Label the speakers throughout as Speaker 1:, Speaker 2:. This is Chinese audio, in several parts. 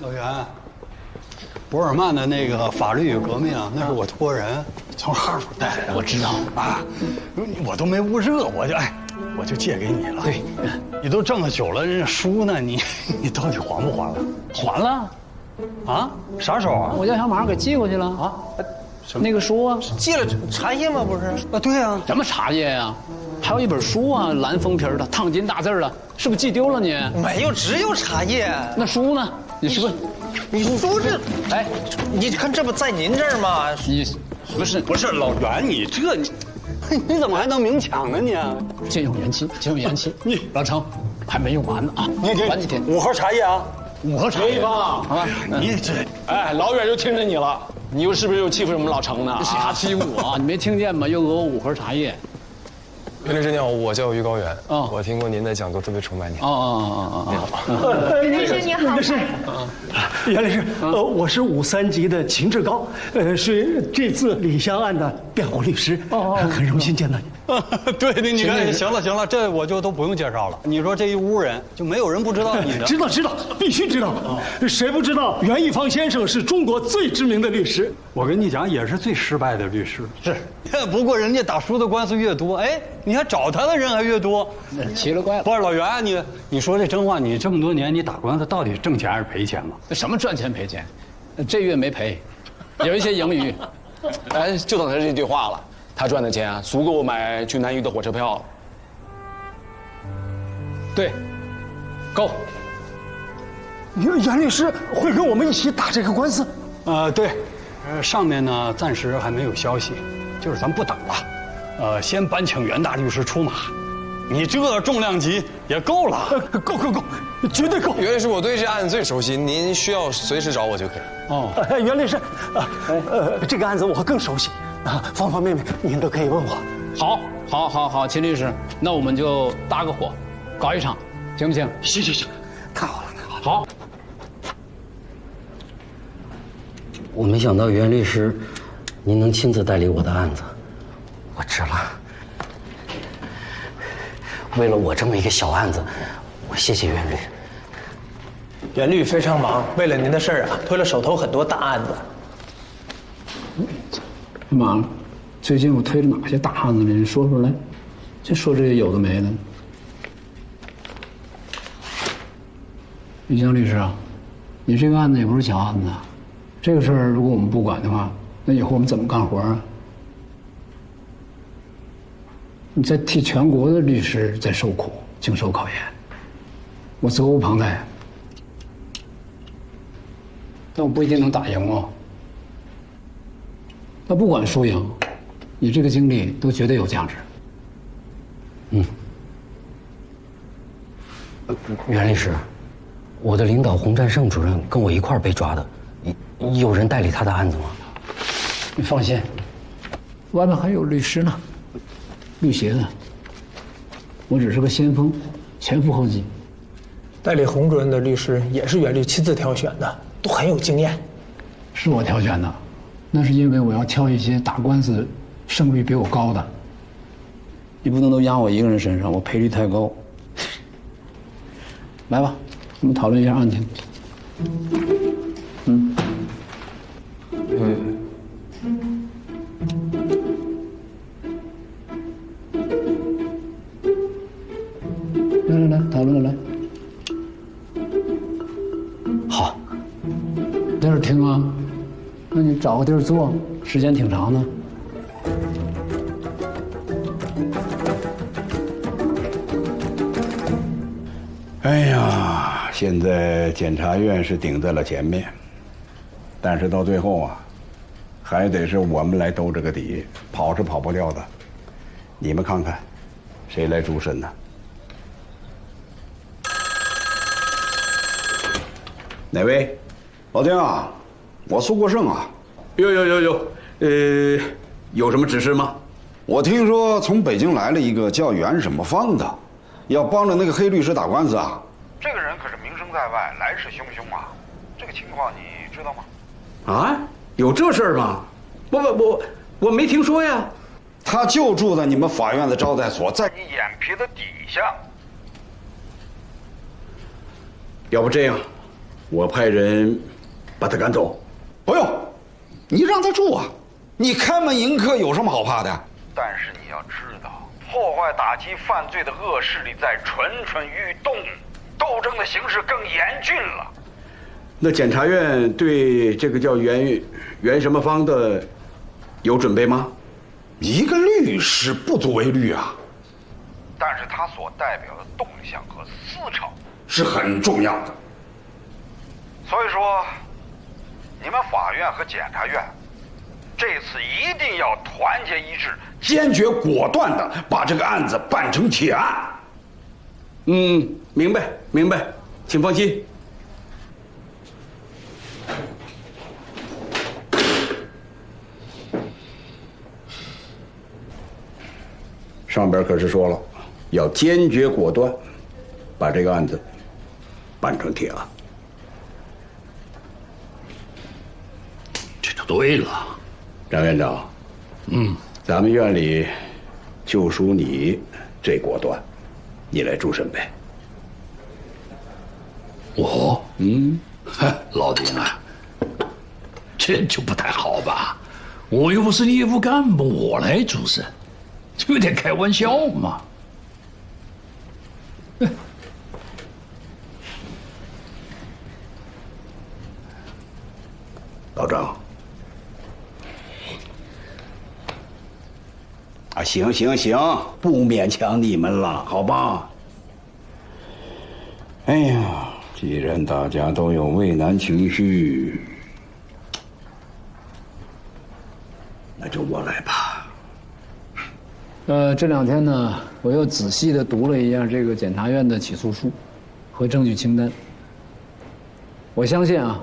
Speaker 1: 老袁，博尔曼的那个法律与革命，那是我托人从哈佛带来的。
Speaker 2: 我知道
Speaker 1: 啊，我都没捂热，我就借给你了。
Speaker 2: 对，
Speaker 1: 你都这么久了，人家书呢，你到底还不还了？
Speaker 2: 还了，
Speaker 1: 啊？啥时候啊？
Speaker 2: 我叫小马给寄过去了啊。那个书啊，
Speaker 3: 寄了茶叶吗？不是
Speaker 1: 啊，对啊。
Speaker 2: 什么茶叶呀？还有一本书啊，蓝封皮的，烫金大字的，是不是寄丢了你？
Speaker 3: 没有，只有茶叶。
Speaker 2: 那书呢？你是不是？
Speaker 3: 你说这，哎，你看这不在您这儿吗？
Speaker 2: 你
Speaker 1: 不是老袁，你你怎么还能明抢呢你？
Speaker 2: 借用元气，借用元气。老程还没用完呢啊！晚几天
Speaker 1: 5盒茶叶啊
Speaker 2: ，5盒茶叶吧，好吧？
Speaker 1: 你这，
Speaker 4: 哎，老远就听着你了，你是不是又欺负我们老程呢？
Speaker 2: 瞎欺负我！你没听见吗？又讹我5盒茶叶。
Speaker 5: 袁律师你好，我叫于高远。
Speaker 2: 哦
Speaker 5: 我听过您的讲座，特别崇拜您。
Speaker 2: 你
Speaker 5: 好。
Speaker 6: 袁律师你好，
Speaker 7: 袁律师，我是53级的秦志高，是这次李湘案的辩护律师。很荣幸见到你。
Speaker 1: 对，你看，行了，这我就都不用介绍了。你说这一屋人就没有人不知道你的？
Speaker 7: 知道，必须知道。谁不知道袁一方先生是中国最知名的律师？
Speaker 1: 我跟你讲，也是最失败的律师。
Speaker 2: 是，
Speaker 1: 不过人家打输的官司越多，哎，你还找他的人还越多，
Speaker 2: 奇了怪了。
Speaker 1: 不是老袁，你说这真话，你这么多年你打官司到底挣钱还是赔钱嘛？
Speaker 2: 什么赚钱赔钱？这月没赔，有一些盈余。
Speaker 4: 哎，就等他这句话了。他赚的钱啊，足够买去南屿的火车票了。
Speaker 2: 对，够。
Speaker 7: 袁律师会跟我们一起打这个官司？
Speaker 1: 对，上面呢暂时还没有消息，就是咱不等了，先搬请袁大律师出马。你这重量级也够了，
Speaker 7: 够，绝对够。
Speaker 5: 袁律师，我对这案子最熟悉，您需要随时找我就可以。
Speaker 1: 哦，
Speaker 7: 袁律师，这个案子我更熟悉，方方面面您都可以问我。
Speaker 2: 好，秦律师，那我们就搭个伙，搞一场，行不行？
Speaker 7: 行，太好了。
Speaker 2: 好。
Speaker 8: 我没想到袁律师，您能亲自代理我的案子，我值了。为了我这么一个小案子，我谢谢袁律。
Speaker 3: 袁律非常忙，为了您的事儿啊，推了手头很多大案子。
Speaker 2: 妈，最近我推了哪些大案子了？你说来，就说这些有的没的。于江律师啊，你这个案子也不是小案子，这个事儿如果我们不管的话，那以后我们怎么干活啊？你在替全国的律师在受苦，经受考验，我责无旁贷。但我不一定能打赢哦。那不管输赢，你这个经历都绝对有价值。
Speaker 8: 袁律师，我的领导洪占胜主任跟我一块儿被抓的，有人代理他的案子吗？
Speaker 2: 你放心，外面还有律师呢，律协的。我只是个先锋，前赴后继。
Speaker 3: 代理洪主任的律师也是袁律亲自挑选的，都很有经验。
Speaker 2: 是我挑选的，那是因为我要挑一些打官司胜率比我高的。你不能都压我一个人身上，我赔率太高。来吧，我们讨论一下案情。来，讨论来。
Speaker 8: 好，
Speaker 2: 在这儿听啊，那你找个地儿坐，时间挺长的。
Speaker 9: 哎呀，现在检察院是顶在了前面，但是到最后啊，还得是我们来兜这个底，跑是跑不掉的。你们看看，谁来主审呢？哪位？老丁啊，我苏国胜啊。有，有什么指示吗？我听说从北京来了一个叫袁什么芳的，要帮着那个黑律师打官司啊。
Speaker 10: 这个人可是名声在外，来势汹汹啊！这个情况你知道吗？
Speaker 9: 啊，有这事儿吗？我没听说呀。他就住在你们法院的招待所，在
Speaker 10: 你眼皮子底下。
Speaker 9: 要不这样，我派人把他赶走。
Speaker 10: 不用，你让他住啊！你开门迎客有什么好怕的？
Speaker 6: 但是你要知道，破坏打击犯罪的恶势力在蠢蠢欲动，斗争的形势更严峻了。
Speaker 9: 那检察院对这个叫袁什么芳的有准备吗？
Speaker 10: 一个律师不足为虑啊，
Speaker 6: 但是他所代表的动向和思潮
Speaker 10: 是很重要的。
Speaker 6: 所以说，你们法院和检察院这次一定要团结一致，
Speaker 10: 坚决果断地把这个案子办成铁案。
Speaker 9: 明白，请放心。上边可是说了，要坚决果断，把这个案子办成铁案。
Speaker 2: 这就对了。
Speaker 9: 张院长，咱们院里就属你最果断，你来主审呗。
Speaker 2: 我，老丁啊，这就不太好吧？我又不是业务干部，我来主审，这有点开玩笑嘛。
Speaker 9: 老张，啊，行，不勉强你们了，好吧？哎呀，既然大家都有畏难情绪，那就我来吧。
Speaker 2: 这2天呢，我又仔细地读了一下这个检察院的起诉书和证据清单。我相信啊，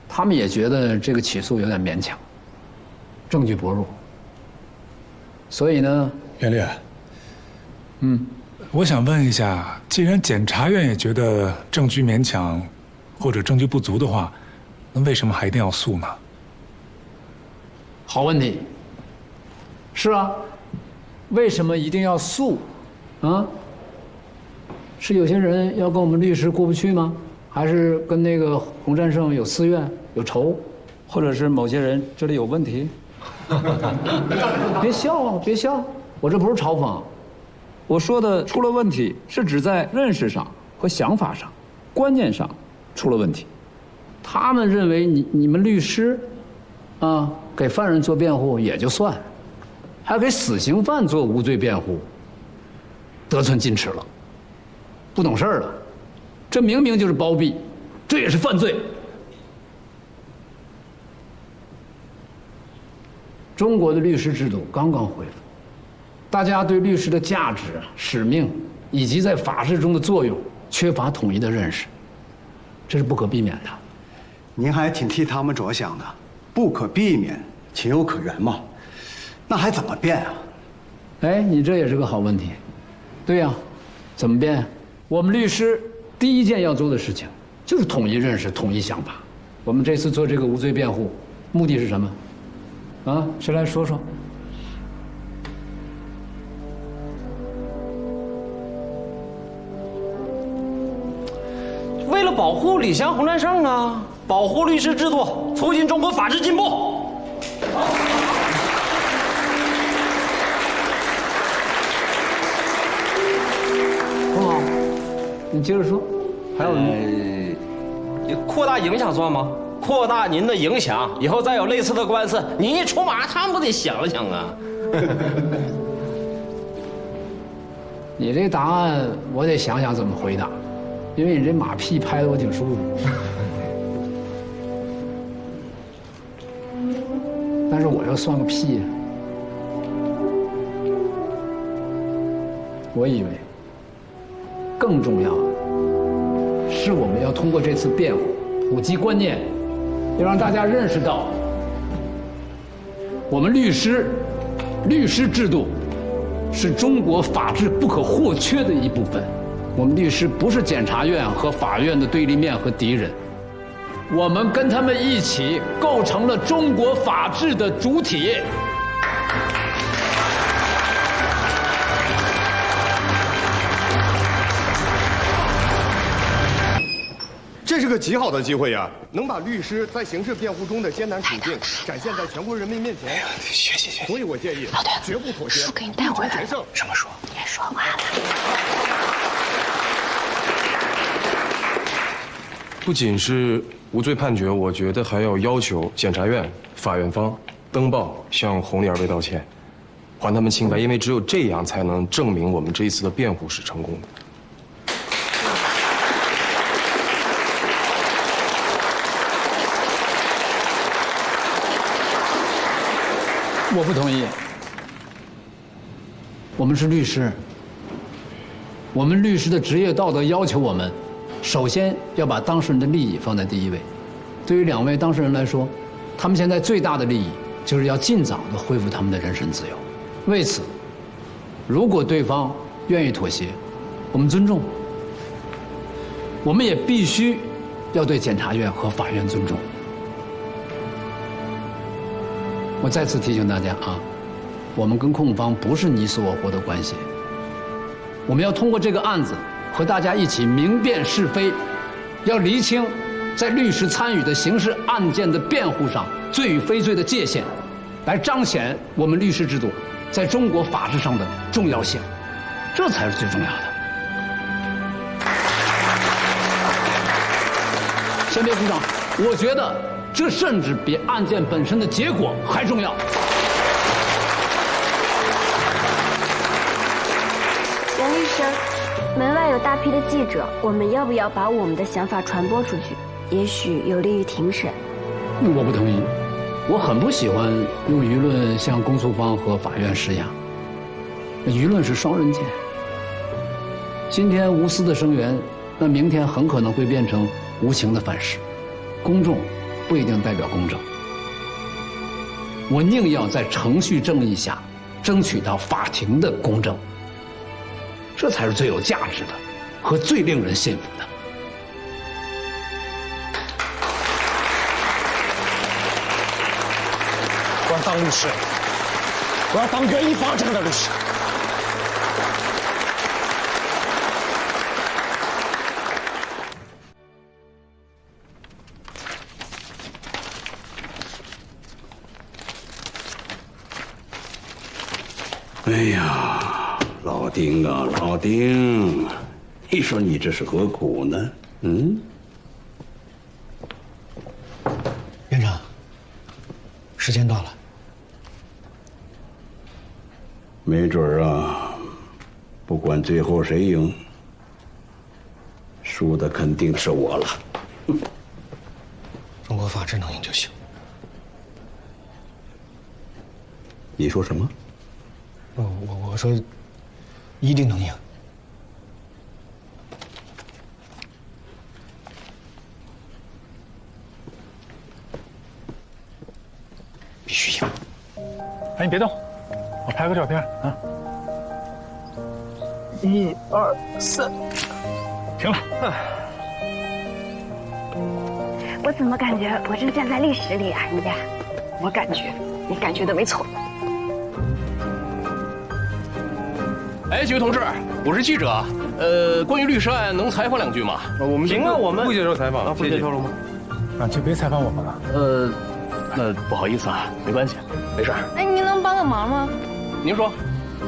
Speaker 2: 他们也觉得这个起诉有点勉强，证据薄弱。所以呢，
Speaker 11: 袁律，我想问一下，既然检察院也觉得证据勉强或者证据不足的话，那为什么还一定要诉呢？
Speaker 2: 好问题。是啊，为什么一定要诉？啊？是有些人要跟我们律师过不去吗？还是跟那个洪战胜有私怨、有仇，或者是某些人这里有问题？别笑啊，别笑！我这不是嘲讽，我说的出了问题是指在认识上和想法上、观念上出了问题。他们认为你们律师，啊，给犯人做辩护也就算，还给死刑犯做无罪辩护，得寸进尺了，不懂事儿了。这明明就是包庇，这也是犯罪。中国的律师制度刚刚恢复，大家对律师的价值、使命以及在法治中的作用缺乏统一的认识，这是不可避免的。
Speaker 7: 您还挺替他们着想的，不可避免，情有可原嘛。那还怎么变啊？
Speaker 2: 哎，你这也是个好问题。对呀，怎么变？我们律师第一件要做的事情就是统一认识、统一想法。我们这次做这个无罪辩护，目的是什么？啊，谁来说说？
Speaker 8: 为了保护李湘、洪战胜啊，保护律师制度，促进中国法治进步。
Speaker 2: 很好，你接着说。还有
Speaker 8: 扩大影响算吗？扩大您的影响，以后再有类似的官司，您一出马，他们不得想想啊？
Speaker 2: 你这答案我得想想怎么回答，因为你这马屁拍得我挺舒服。但是我要算个屁呀！我以为更重要的是我们要通过这次辩护普及观念，要让大家认识到，我们律师制度是中国法治不可或缺的一部分。我们律师不是检察院和法院的对立面和敌人，我们跟他们一起构成了中国法治的主体。
Speaker 10: 这
Speaker 12: 这是个极好的机会呀，能把律师在刑事辩护中的艰难处境展现在全国人民面前。
Speaker 5: 学习。
Speaker 12: 所以我建议，绝不妥协，
Speaker 13: 书给你带回来。
Speaker 12: 全胜。
Speaker 5: 什么书？
Speaker 13: 别说话了。
Speaker 5: 不仅是无罪判决，我觉得还要要求检察院、法院方登报向红丽二位道歉，还他们清白，因为只有这样才能证明我们这一次的辩护是成功的。
Speaker 2: 我不同意。我们是律师，我们律师的职业道德要求我们，首先要把当事人的利益放在第一位。对于2位当事人来说，他们现在最大的利益就是要尽早的恢复他们的人身自由。为此，如果对方愿意妥协，我们尊重；我们也必须要对检察院和法院尊重。我再次提醒大家啊，我们跟控方不是你死我活的关系。我们要通过这个案子和大家一起明辨是非，要厘清在律师参与的刑事案件的辩护上罪与非罪的界限，来彰显我们律师制度在中国法治上的重要性，这才是最重要的。先别鼓掌，我觉得这甚至比案件本身的结果还重要。
Speaker 13: 杨律师，门外有大批的记者，我们要不要把我们的想法传播出去？也许有利于庭审。
Speaker 2: 我不同意，我很不喜欢用舆论向公诉方和法院施压。舆论是双刃剑，今天无私的声援，那明天很可能会变成无情的反噬。公众不一定代表公正，我宁要在程序正义下争取到法庭的公正，这才是最有价值的和最令人信服的。
Speaker 4: 我要当律师，我要当原一方这样的律师。
Speaker 9: 哎呀，老丁啊，老丁，你说你这是何苦呢？嗯？
Speaker 7: 院长，时间到了。
Speaker 9: 没准儿啊，不管最后谁赢，输的肯定是我了。
Speaker 7: 中国法治能赢就行。
Speaker 9: 你说什么？
Speaker 7: 我说，一定能赢。必须赢！
Speaker 11: 哎，你别动，我拍个照片啊。1、2、3，停了。
Speaker 13: 我怎么感觉我正站在历史里啊，人家？
Speaker 14: 我感觉你感觉的没错。
Speaker 8: 哎，几位同志，我是记者，关于律师案能采访2句吗？
Speaker 5: 我们
Speaker 8: 行啊，我们
Speaker 5: 不接受采访
Speaker 8: 啊，不接受了吗？
Speaker 11: 啊，就别采访我们了。
Speaker 8: 那不好意思啊，没关系，没事。
Speaker 14: 哎，您能帮个忙吗？
Speaker 8: 您说，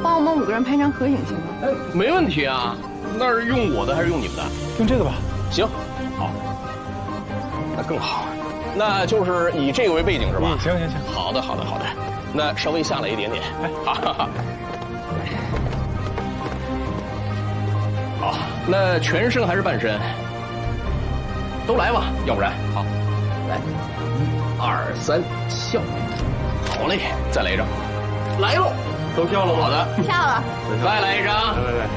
Speaker 14: 帮我们5个人拍张合影行吗？
Speaker 8: 哎，没问题啊。那是用我的还是用你们的？
Speaker 11: 用这个吧。
Speaker 8: 行，好，那更好。那就是以这个为背景是吧？
Speaker 11: 行行行。
Speaker 8: 好的，好的，好的。那稍微下来一点点。哎，好。好，那全身还是半身？都来吧，要不然好，来，1、2、3，笑。好嘞，再来一张，来喽，都跳了吗？好的，
Speaker 14: 跳了。
Speaker 8: 再来一张，来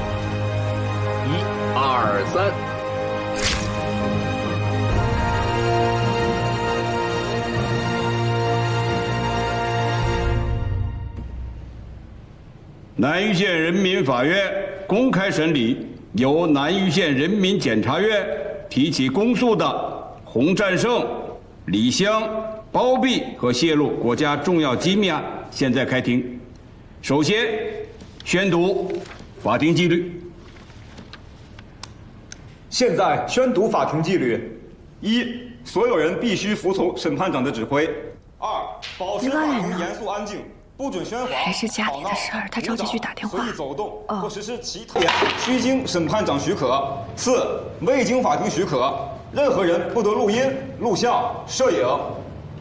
Speaker 8: ，1、2、3。
Speaker 9: 南榆县人民法院公开审理由南榆县人民检察院提起公诉的洪占胜、李湘包庇和泄露国家重要机密案，现在开庭。首先，宣读法庭纪律。
Speaker 15: 现在宣读法庭纪律。一，所有人必须服从审判长的指挥；二，保持法庭严肃安静，不准喧哗、
Speaker 14: 还是家里的事儿，他着急去打电话。
Speaker 15: 随意走动或实施其他，须经审判长许可。四，未经法庭许可，任何人不得录音、录像、摄影。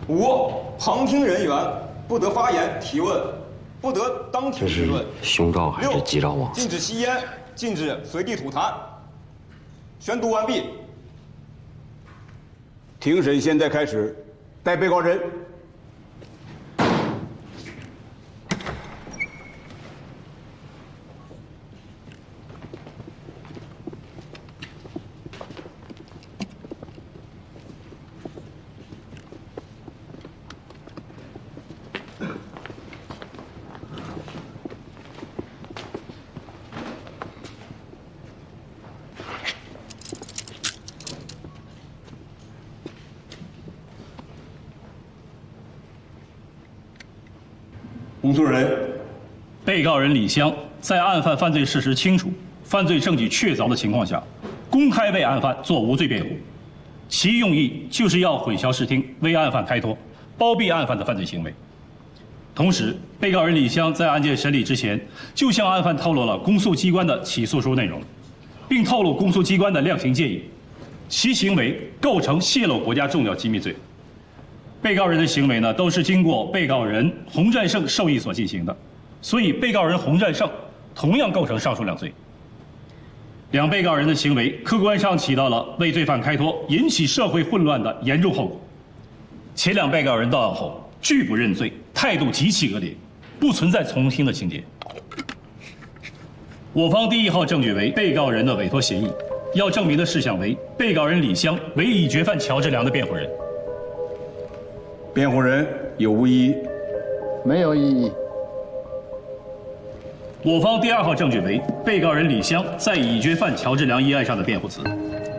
Speaker 15: 五，旁听人员不得发言、提问，不得当庭议论。
Speaker 16: 凶兆还是吉兆旺？
Speaker 15: 禁止吸烟，禁止随地吐痰。宣读完毕。
Speaker 9: 庭审现在开始，带被告人。
Speaker 15: 公诉人，
Speaker 17: 被告人李湘在案犯犯罪事实清楚、犯罪证据确凿的情况下，公开为案犯做无罪辩护，其用意就是要混淆视听，为案犯开脱，包庇案犯的犯罪行为。同时，被告人李湘在案件审理之前，就向案犯透露了公诉机关的起诉书内容，并透露公诉机关的量刑建议，其行为构成泄露国家重要机密罪。被告人的行为呢，都是经过被告人洪占胜授意所进行的，所以被告人洪占胜同样构成上述两罪。两被告人的行为客观上起到了为罪犯开脱、引起社会混乱的严重后果。前两被告人到案后拒不认罪，态度极其恶劣，不存在从轻的情节。我方第一号证据为被告人的委托协议，要证明的事项为被告人李湘为已决犯乔志良的辩护人。
Speaker 9: 辩护人有无异议？
Speaker 2: 没有异议。
Speaker 17: 我方第二号证据为被告人李湘在已决犯乔志良一案上的辩护词，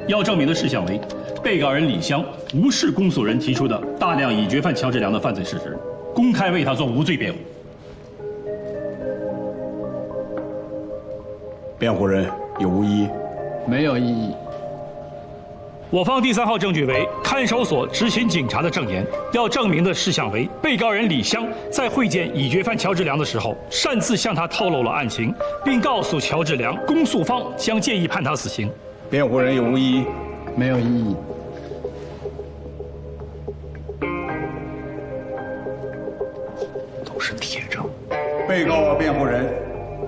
Speaker 17: 要证明的事项为被告人李湘无视公诉人提出的大量已决犯乔志良的犯罪事实，公开为他做无罪辩护。
Speaker 9: 辩护人有无异议？
Speaker 2: 没有异议。
Speaker 17: 我方第三号证据为看守所执勤警察的证言，要证明的事项为被告人李湘在会见已决犯乔志良的时候，擅自向他透露了案情，并告诉乔志良公诉方将建议判他死刑。
Speaker 9: 辩护人有无异议？
Speaker 2: 没有异议。
Speaker 16: 都是铁证。
Speaker 9: 被告辩护人，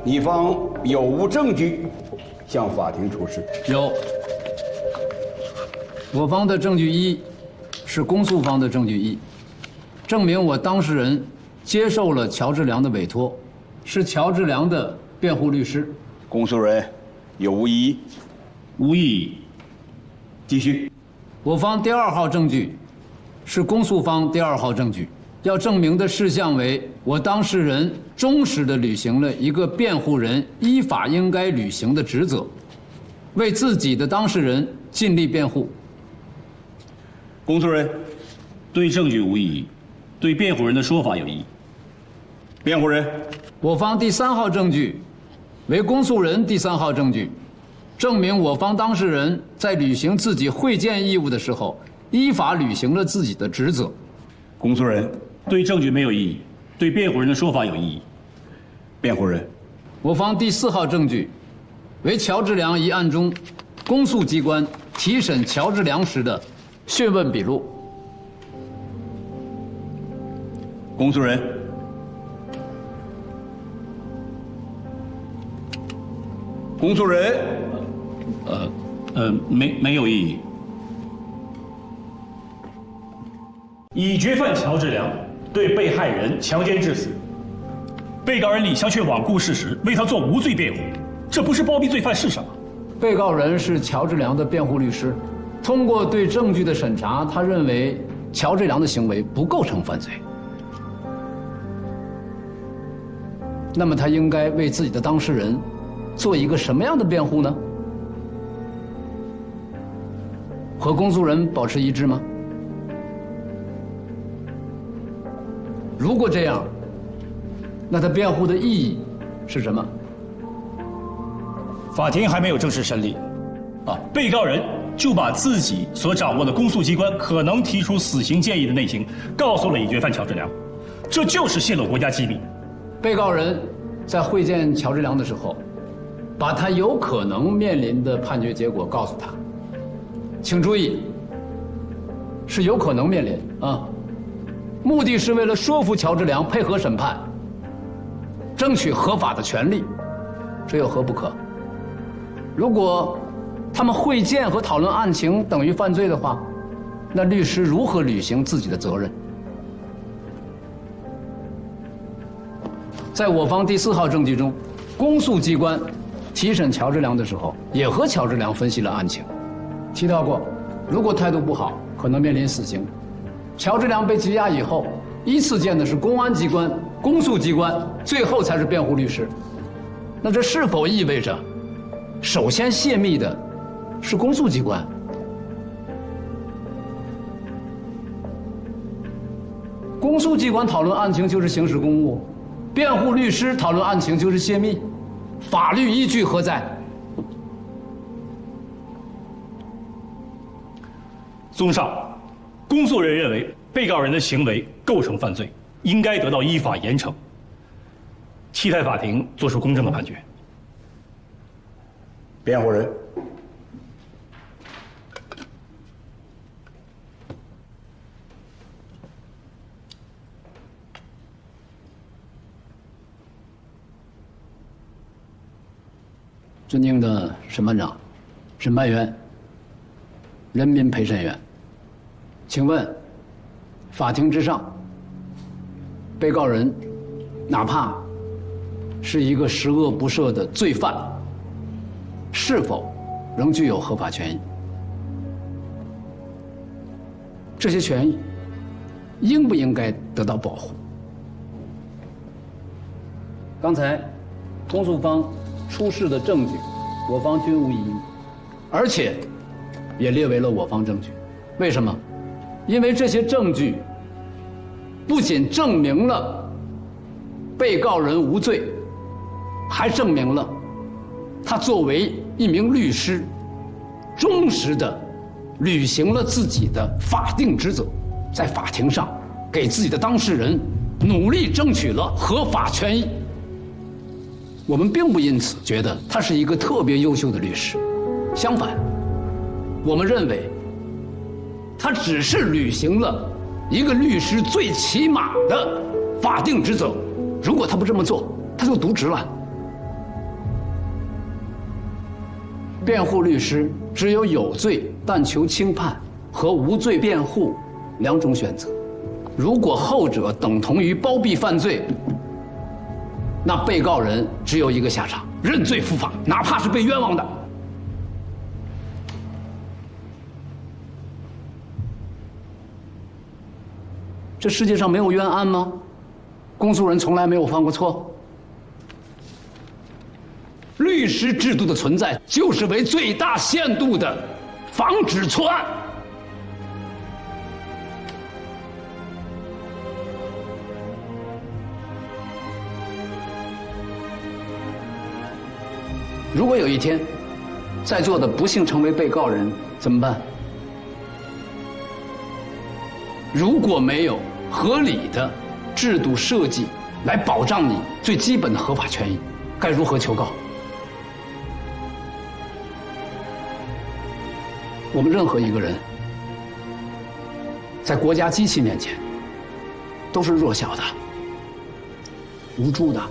Speaker 9: 你方有无证据向法庭出示？
Speaker 2: 有。我方的证据一，是公诉方的证据一，证明我当事人接受了乔志良的委托，是乔志良的辩护律师。
Speaker 9: 公诉人有无异议？
Speaker 17: 无异议。
Speaker 9: 继续。
Speaker 2: 我方第二号证据，是公诉方第二号证据，要证明的事项为我当事人忠实地履行了一个辩护人依法应该履行的职责，为自己的当事人尽力辩护。
Speaker 9: 公诉人
Speaker 17: 对证据无异议，对辩护人的说法有异议。
Speaker 9: 辩护人，
Speaker 2: 我方第三号证据为公诉人第三号证据，证明我方当事人在履行自己会见义务的时候，依法履行了自己的职责。
Speaker 9: 公诉人
Speaker 17: 对证据没有异议，对辩护人的说法有异议。
Speaker 9: 辩护人，
Speaker 2: 我方第四号证据为乔志良一案中公诉机关提审乔志良时的讯问笔录。
Speaker 9: 公诉人，公诉人，
Speaker 17: 没有异议。已决犯乔志良对被害人强奸致死，被告人李湘却罔顾事实，为他做无罪辩护，这不是包庇罪犯是什么？
Speaker 2: 被告人是乔志良的辩护律师，通过对证据的审查，他认为乔志良的行为不构成犯罪。那么他应该为自己的当事人做一个什么样的辩护呢？和公诉人保持一致吗？如果这样，那他辩护的意义是什么？
Speaker 17: 法庭还没有正式审理，被告人就把自己所掌握的公诉机关可能提出死刑建议的内情告诉了已决犯乔治良，这就是泄露国家机密。
Speaker 2: 被告人在会见乔治良的时候，把他有可能面临的判决结果告诉他。请注意，是有可能面临啊，目的是为了说服乔治良配合审判，争取合法的权利，这有何不可？如果他们会见和讨论案情等于犯罪的话，那律师如何履行自己的责任？在我方第4号证据中，公诉机关提审乔治良的时候，也和乔治良分析了案情，提到过，如果态度不好，可能面临死刑。乔治良被羁押以后，依次见的是公安机关、公诉机关，最后才是辩护律师。那这是否意味着，首先泄密的是公诉机关？公诉机关讨论案情就是行使公务，辩护律师讨论案情就是泄密，法律依据何在？
Speaker 17: 综上，公诉人认为被告人的行为构成犯罪，应该得到依法严惩，期待法庭作出公正的判决。
Speaker 9: 辩护人，
Speaker 2: 尊敬的审判长、审判员、人民陪审员，请问，法庭之上，被告人哪怕是一个十恶不赦的罪犯，是否仍具有合法权益？这些权益应不应该得到保护？刚才公诉方出示的证据，我方均无异议，而且也列为了我方证据。为什么？因为这些证据不仅证明了被告人无罪，还证明了他作为一名律师，忠实地履行了自己的法定职责，在法庭上给自己的当事人努力争取了合法权益。我们并不因此觉得他是一个特别优秀的律师，相反，我们认为他只是履行了一个律师最起码的法定职责。如果他不这么做，他就渎职了。辩护律师只有有罪但求轻判和无罪辩护2种选择。如果后者等同于包庇犯罪，那被告人只有一个下场：认罪伏法，哪怕是被冤枉的。这世界上没有冤案吗？公诉人从来没有犯过错。律师制度的存在，就是为最大限度的防止错案。如果有一天，在座的不幸成为被告人，怎么办？如果没有合理的制度设计来保障你最基本的合法权益，该如何求告？我们任何一个人，在国家机器面前，都是弱小的、无助的。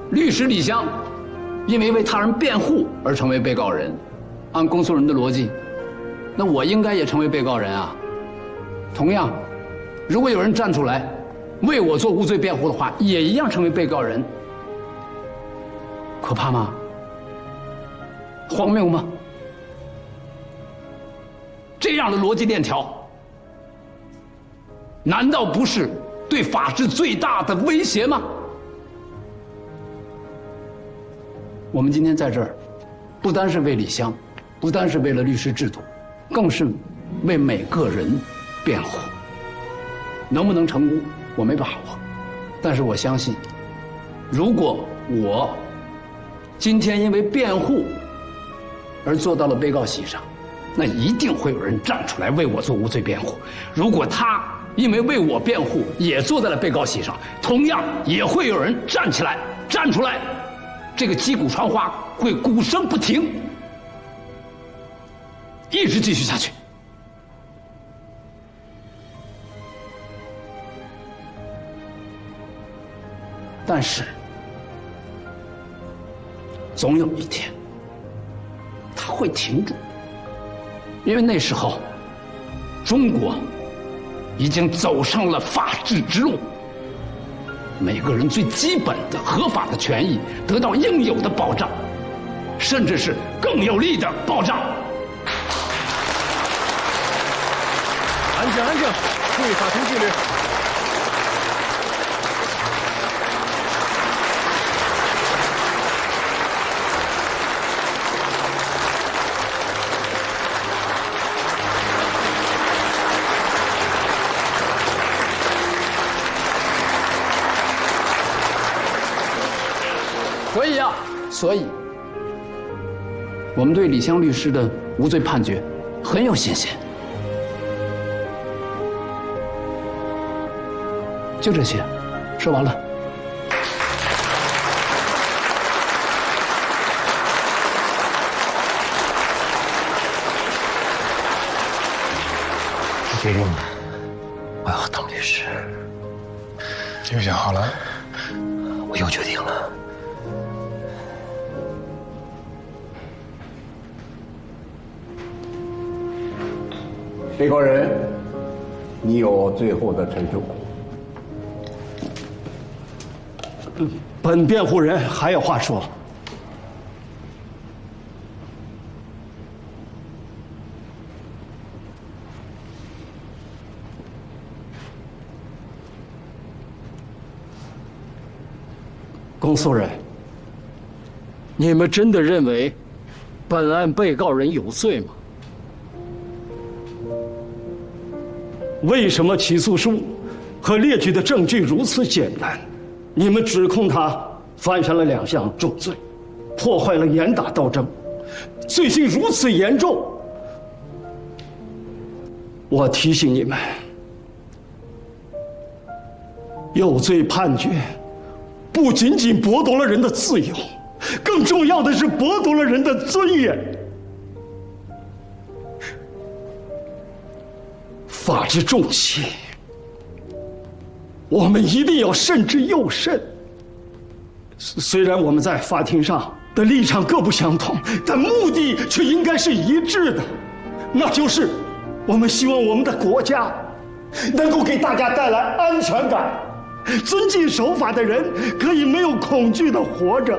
Speaker 2: 律师李湘，因为为他人辩护而成为被告人，按公诉人的逻辑，那我应该也成为被告人啊。同样，如果有人站出来为我做无罪辩护的话，也一样成为被告人。可怕吗？荒谬吗？这样的逻辑链条，难道不是对法治最大的威胁吗？我们今天在这儿，不单是为李湘，不单是为了律师制度，更是为每个人辩护。能不能成功，我没把握，但是我相信，如果我今天因为辩护而坐到了被告席上，那一定会有人站出来为我做无罪辩护。如果他因为为我辩护也坐在了被告席上，同样也会有人站出来，这个击鼓传花会鼓声不停，一直继续下去。但是，总有一天，它会停住，因为那时候，中国已经走上了法治之路，每个人最基本的合法的权益得到应有的保障，甚至是更有力的保障。
Speaker 12: 安静，注意法庭纪律。
Speaker 2: 所以，我们对李湘律师的无罪判决很有信心。就这些，说完了。
Speaker 16: 我决定了，我要当律师。
Speaker 11: 又想好了？
Speaker 16: 我又决定了。
Speaker 9: 被告人，你有最后的陈述。
Speaker 7: 本辩护人还有话说。公诉人，你们真的认为本案被告人有罪吗？为什么起诉书和列举的证据如此简单，你们指控他犯下了2项重罪，破坏了严打斗争，罪行如此严重？我提醒你们，有罪判决不仅仅剥夺了人的自由，更重要的是剥夺了人的尊严。法治重器，我们一定要慎之又慎。虽然我们在法庭上的立场各不相同，但目的却应该是一致的，那就是我们希望我们的国家能够给大家带来安全感，遵纪守法的人可以没有恐惧地活着。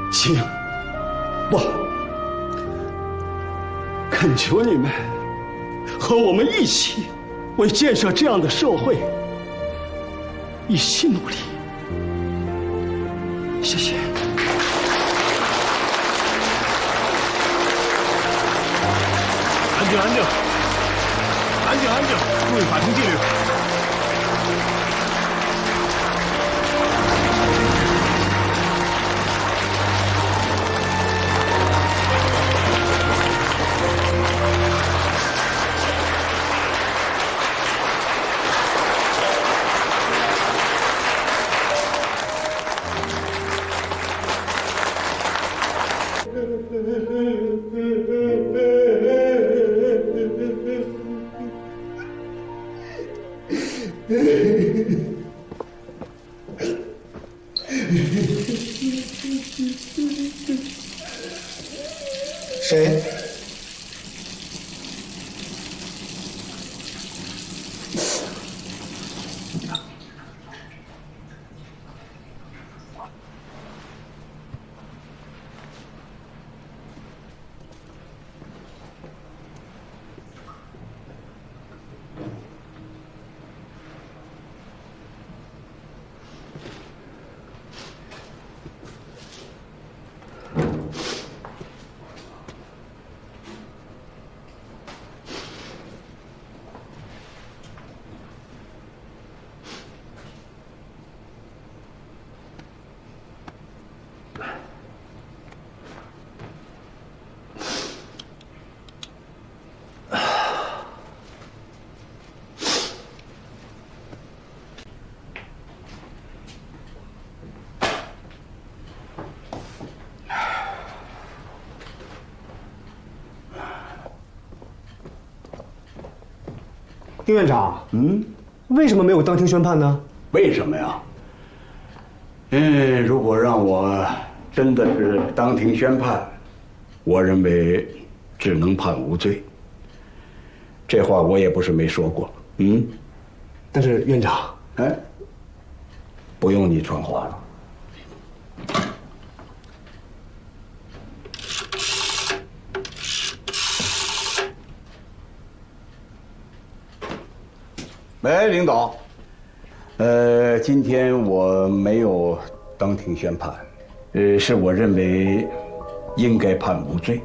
Speaker 7: 请，不，恳求你们和我们一起为建设这样的社会一起努力。谢谢。
Speaker 12: 安静，安静，安静，安静，注意法庭纪律。丁院长，为什么没有当庭宣判呢？
Speaker 9: 为什么呀？如果让我真的是当庭宣判，我认为只能判无罪。这话我也不是没说过。
Speaker 12: 但是院长，
Speaker 9: 不用你传话了。喂，领导。今天我没有当庭宣判，是我认为应该判无罪。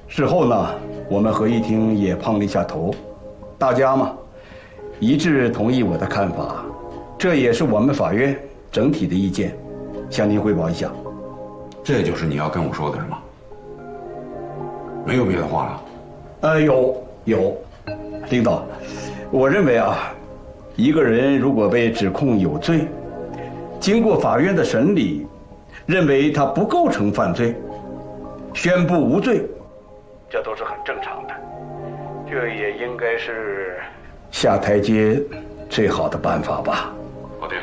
Speaker 9: 事后呢，我们合议庭也碰了一下头，大家嘛一致同意我的看法，这也是我们法院整体的意见，向您汇报一下。
Speaker 10: 这就是你要跟我说的是吗？没有别的话了？
Speaker 9: 有，领导，我认为啊，一个人如果被指控有罪，经过法院的审理，认为他不构成犯罪，宣布无罪，这都是很正常的。这也应该是下台阶最好的办法吧。
Speaker 10: 老丁，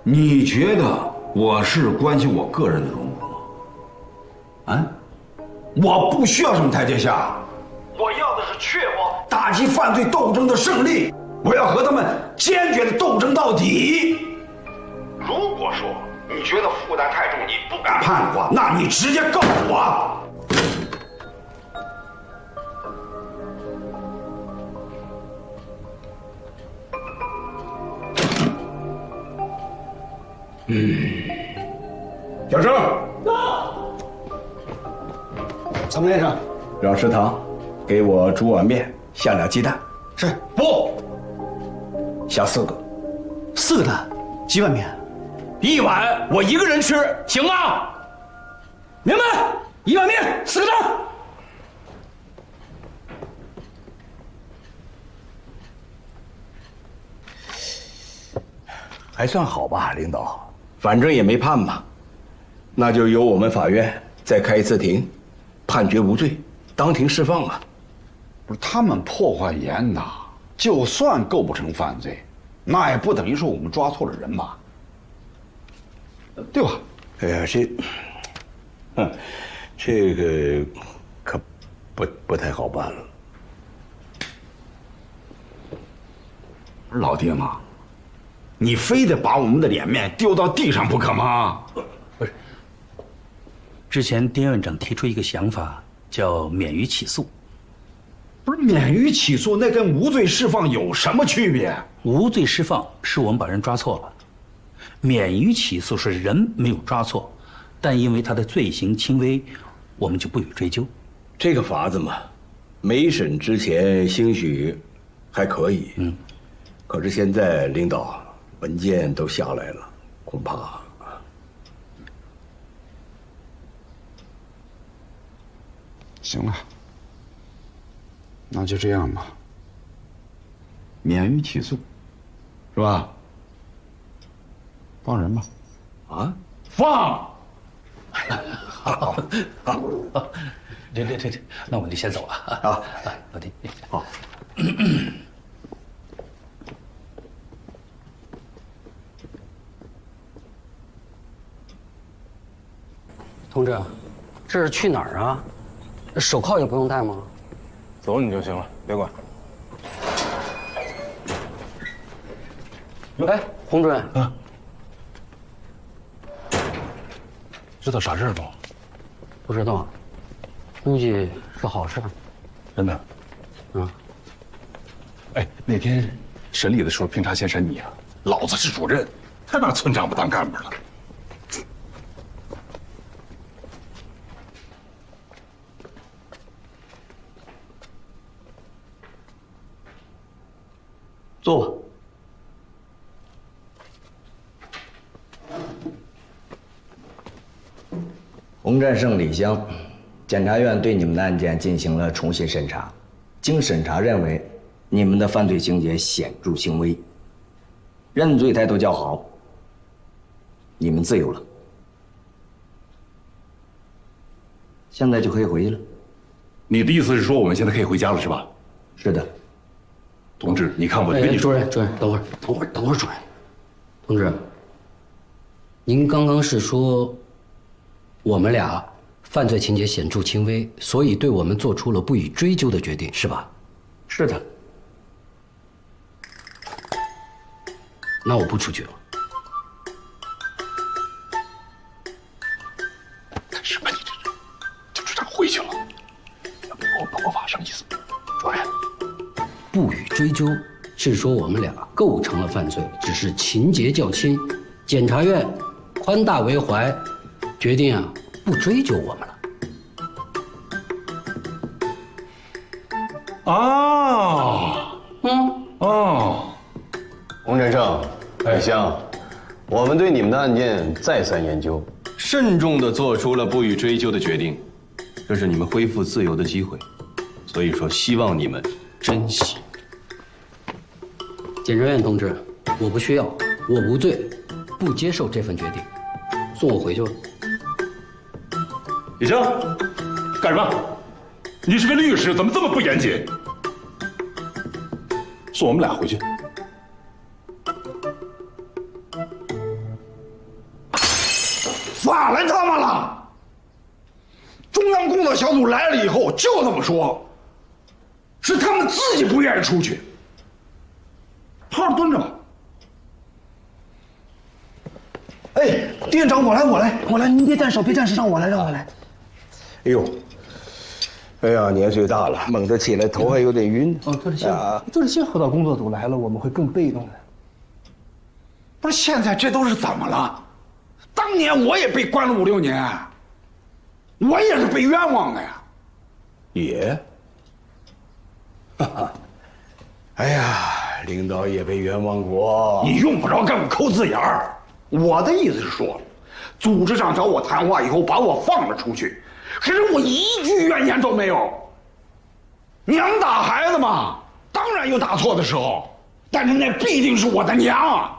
Speaker 10: 你觉得我是关心我个人的荣辱吗？我不需要什么台阶下，我要的是确保打击犯罪斗争的胜利。我要和他们坚决的斗争到底。如果说你觉得负担太重，你不敢判的话，那你直接告诉我。小生，
Speaker 9: 怎么先生？让食堂给我煮碗面，下2鸡蛋。
Speaker 10: 是。
Speaker 9: 不，下4个。
Speaker 7: 4个蛋，几碗面？1碗我一个人吃，行吗？明白？1碗面，4个蛋。
Speaker 9: 还算好吧，领导，反正也没判嘛，那就由我们法院再开一次庭，判决无罪，当庭释放啊。
Speaker 10: 不是他们破坏严呐，就算构不成犯罪，那也不等于说我们抓错了人吧？对吧？
Speaker 9: 哎呀，这个可不太好办了。
Speaker 10: 老丁啊，你非得把我们的脸面丢到地上不可吗？
Speaker 18: 不是，之前丁院长提出一个想法，叫免于起诉。
Speaker 10: 不是免于起诉，那跟无罪释放有什么区别？
Speaker 18: 无罪释放是我们把人抓错了，免于起诉是人没有抓错，但因为他的罪行轻微，我们就不予追究。
Speaker 9: 这个法子嘛，没审之前兴许还可以，可是现在领导文件都下来了，恐怕
Speaker 10: 行了，那就这样吧，免于起诉，是吧？放人吧。
Speaker 9: 啊？
Speaker 10: 放。
Speaker 18: 好，这，那我们就先走了啊。老弟，
Speaker 9: 好。
Speaker 19: 同志，这是去哪儿啊？手铐也不用戴吗？
Speaker 5: 走你就行了，别管。
Speaker 19: 哎，洪主任，
Speaker 8: 知道啥事儿不？
Speaker 19: 不知道，估计是好事。
Speaker 8: 真的？哎，那天审理的时候，凭啥先审你啊？老子是主任，他拿村长不当干部了。
Speaker 19: 坐吧。
Speaker 20: 洪战胜、李湘，检察院对你们的案件进行了重新审查，经审查认为，你们的犯罪情节显著轻微，认罪态度较好，你们自由了。现在就可以回去了。
Speaker 8: 你的意思是说，我们现在可以回家了，是吧？
Speaker 20: 是的。
Speaker 10: 同志，你看我跟你说，
Speaker 19: 主任，等会儿，主任，同志，您刚刚是说我们俩犯罪情节显著轻微，所以对我们做出了不予追究的决定，是吧？
Speaker 18: 是的。
Speaker 19: 那我不出去了。
Speaker 10: 干什么你这就这样回去了？要不我保法上意思？主任，
Speaker 19: 不予追究是说我们俩构成了犯罪，只是情节较轻，检察院宽大为怀，决定不追究我们了。
Speaker 5: 洪振胜、李湘，我们对你们的案件再三研究，慎重地做出了不予追究的决定，这是你们恢复自由的机会，所以说希望你们珍惜。
Speaker 19: 检察院同志，我不需要，我无罪，不接受这份决定，送我回去吧。
Speaker 10: 李湘，干什么？你是个律师，怎么这么不严谨？送我们俩回去。
Speaker 12: 法来他妈了！中央工作小组来了以后就这么说，是他们自己不愿意出去。好好蹲着。
Speaker 21: 哎，丁院长，我来，您别站手，别站时让我来。
Speaker 9: 哎呦，哎呀，年岁大了，猛地起来头还有点晕。
Speaker 21: 这是幸好到工作组来了，我们会更被动的。
Speaker 12: 不是，现在这都是怎么了？当年我也被关了5、6年，我也是被冤枉的呀。
Speaker 9: 也，哈哈，哎呀，领导也被冤枉过。
Speaker 12: 你用不着跟我抠字眼儿。我的意思是说，组织上找我谈话以后，把我放了出去，可是我一句怨言都没有。娘打孩子嘛，当然有打错的时候，但是那必定是我的娘。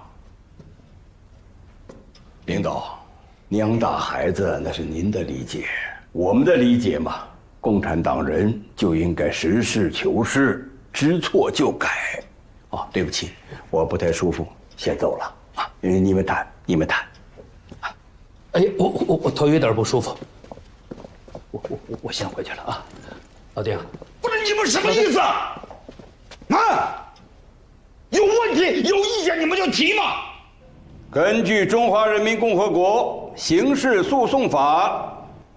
Speaker 9: 领导，娘打孩子那是您的理解，我们的理解嘛，共产党人就应该实事求是，知错就改。哦，对不起，我不太舒服，先走了啊。你们谈。
Speaker 18: 哎，我头有点不舒服，我先回去了啊，老丁。
Speaker 12: 不是你们什么意思？啊？有问题有意见你们就提嘛。
Speaker 6: 根据《中华人民共和国刑事诉讼法》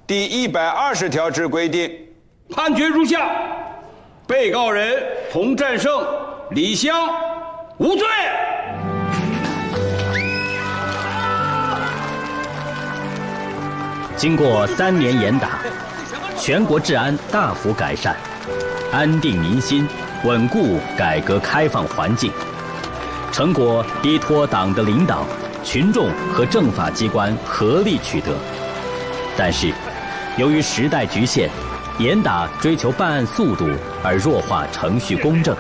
Speaker 6: 第120条之规定，判决如下：被告人洪战胜、李湘无罪。
Speaker 22: 经过3年严打，全国治安大幅改善，安定民心，稳固改革开放环境，成果依托党的领导、群众和政法机关合力取得。但是，由于时代局限，严打追求办案速度而弱化程序公正，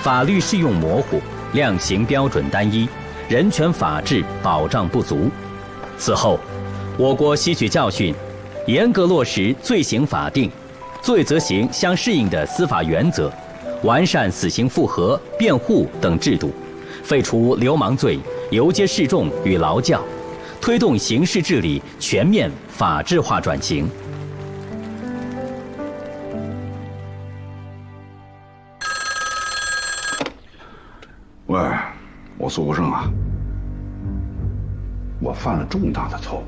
Speaker 22: 法律适用模糊，量刑标准单一，人权法治保障不足。此后，我国吸取教训，严格落实罪刑法定、罪责刑相适应的司法原则，完善死刑复核、辩护等制度，废除流氓罪、游街示众与劳教，推动刑事治理全面法治化转型。
Speaker 10: 喂，我苏国胜啊，我犯了重大的错误。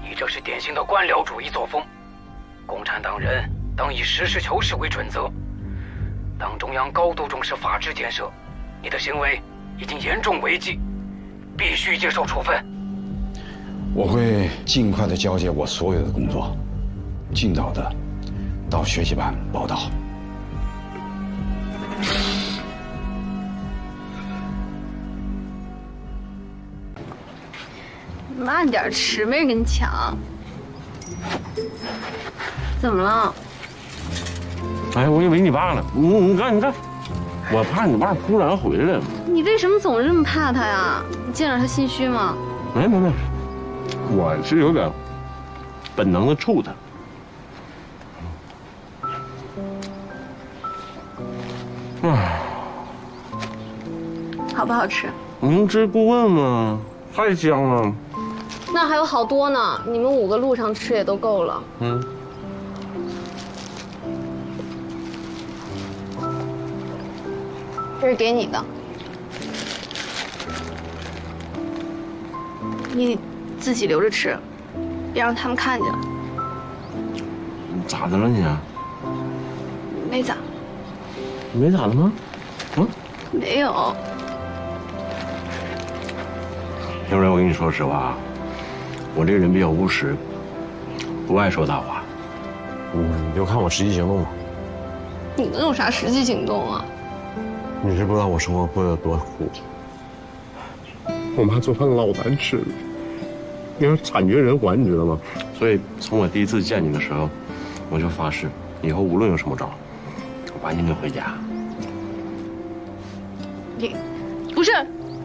Speaker 23: 你这是典型的官僚主义作风，共产党人当以实事求是为准则。党中央高度重视法治建设，你的行为已经严重违纪，必须接受处分。
Speaker 10: 我会尽快的交接我所有的工作，尽早的到学习班报到。
Speaker 24: 慢点吃，没人跟你抢。怎么了？
Speaker 25: 哎，我以为你爸了。你看，我怕你爸突然回来了。
Speaker 24: 你为什么总这么怕他呀？你见着他心虚吗？
Speaker 25: 没，我是有点本能的怵他。
Speaker 24: 好不好吃？
Speaker 25: 明知故问嘛，太香了。
Speaker 24: 那还有好多呢，你们5个路上吃也都够了。这是给你的，你自己留着吃，别让他们看见了。
Speaker 25: 咋的了你？
Speaker 24: 没咋。
Speaker 25: 没咋的吗？
Speaker 24: 没有。
Speaker 25: 平蕊，我跟你说实话啊，我这人比较务实，不爱说大话。你就看我实际行动吧。
Speaker 24: 你能有啥实际行动啊？
Speaker 25: 你知不知道我生活过得多苦？我妈做饭老难吃了，那是惨绝人寰，你知道吗？所以从我第一次见你的时候，我就发誓，以后无论有什么招，我把你领回家。
Speaker 24: 领？不是，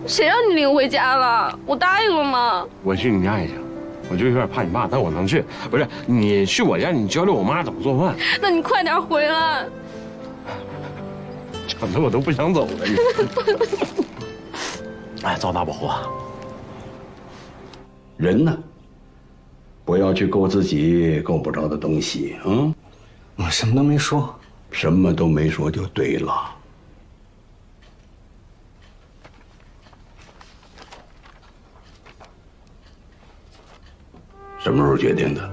Speaker 24: 谁让你领回家了？我答应了吗？
Speaker 25: 我去你家也行，我就有点怕你爸，但我能去。不是你去我家，你教教我妈怎么做饭。
Speaker 24: 那你快点回来。
Speaker 25: 整的我都不想走了。哎，赵大宝啊，
Speaker 9: 人呢，不要去够自己够不着的东西啊！
Speaker 7: 我什么都没说，
Speaker 9: 什么都没说就对了。什么时候决定的？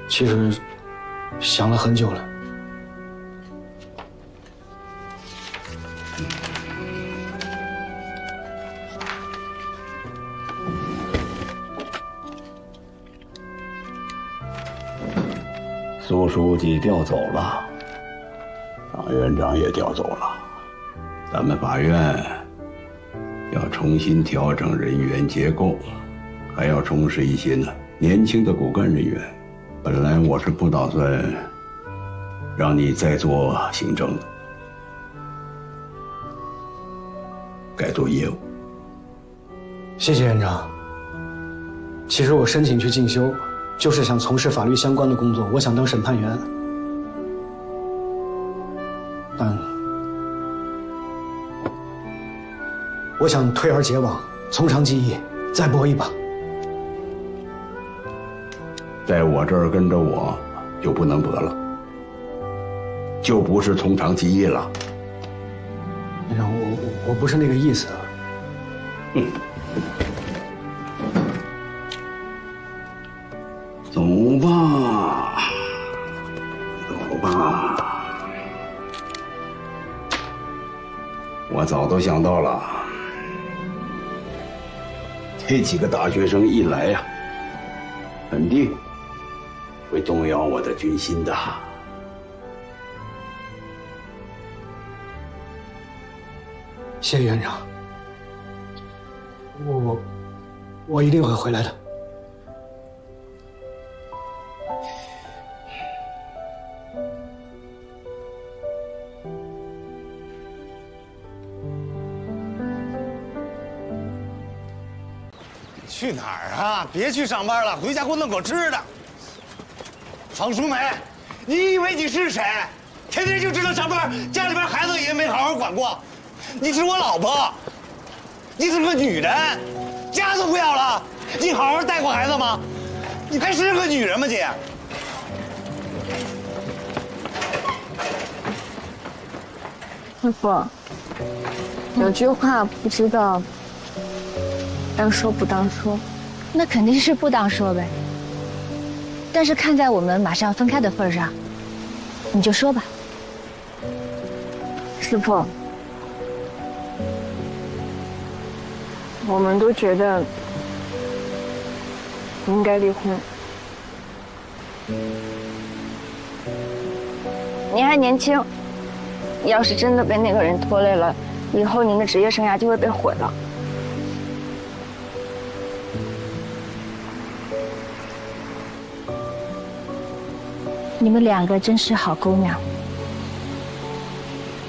Speaker 7: 其实想了很久了。
Speaker 9: 苏书记调走了，张院长也调走了，咱们法院要重新调整人员结构，还要重视一些年轻的骨干人员。本来我是不打算让你再做行政的，改做业务。
Speaker 7: 谢谢院长。其实我申请去进修，就是想从事法律相关的工作，我想当审判员。但我想退而结网，从长计议，再搏一把。
Speaker 9: 在我这儿跟着我，就不能搏了，就不是从长计议了。
Speaker 7: 院长，我不是那个意思。
Speaker 9: 走吧，走吧。我早都想到了，这几个大学生一来呀，肯定会动摇我的军心的。
Speaker 7: 谢谢院长，我一定会回来的。
Speaker 21: 去哪儿啊？别去上班了，回家给我弄口吃的。方淑梅，你以为你是谁？天天就知道上班，家里边孩子也没好好管过。你是我老婆，你是个女人，家都不要了，你好好带过孩子吗？你还是个女人吗你？
Speaker 24: 师傅，有句话不知道当说不当说。
Speaker 1: 那肯定是不当说呗。但是看在我们马上分开的份上，你就说吧。
Speaker 24: 师傅，我们都觉得你应该离婚。你还年轻，要是真的被那个人拖累了，以后您的职业生涯就会被毁了。
Speaker 1: 你们2个真是好姑娘，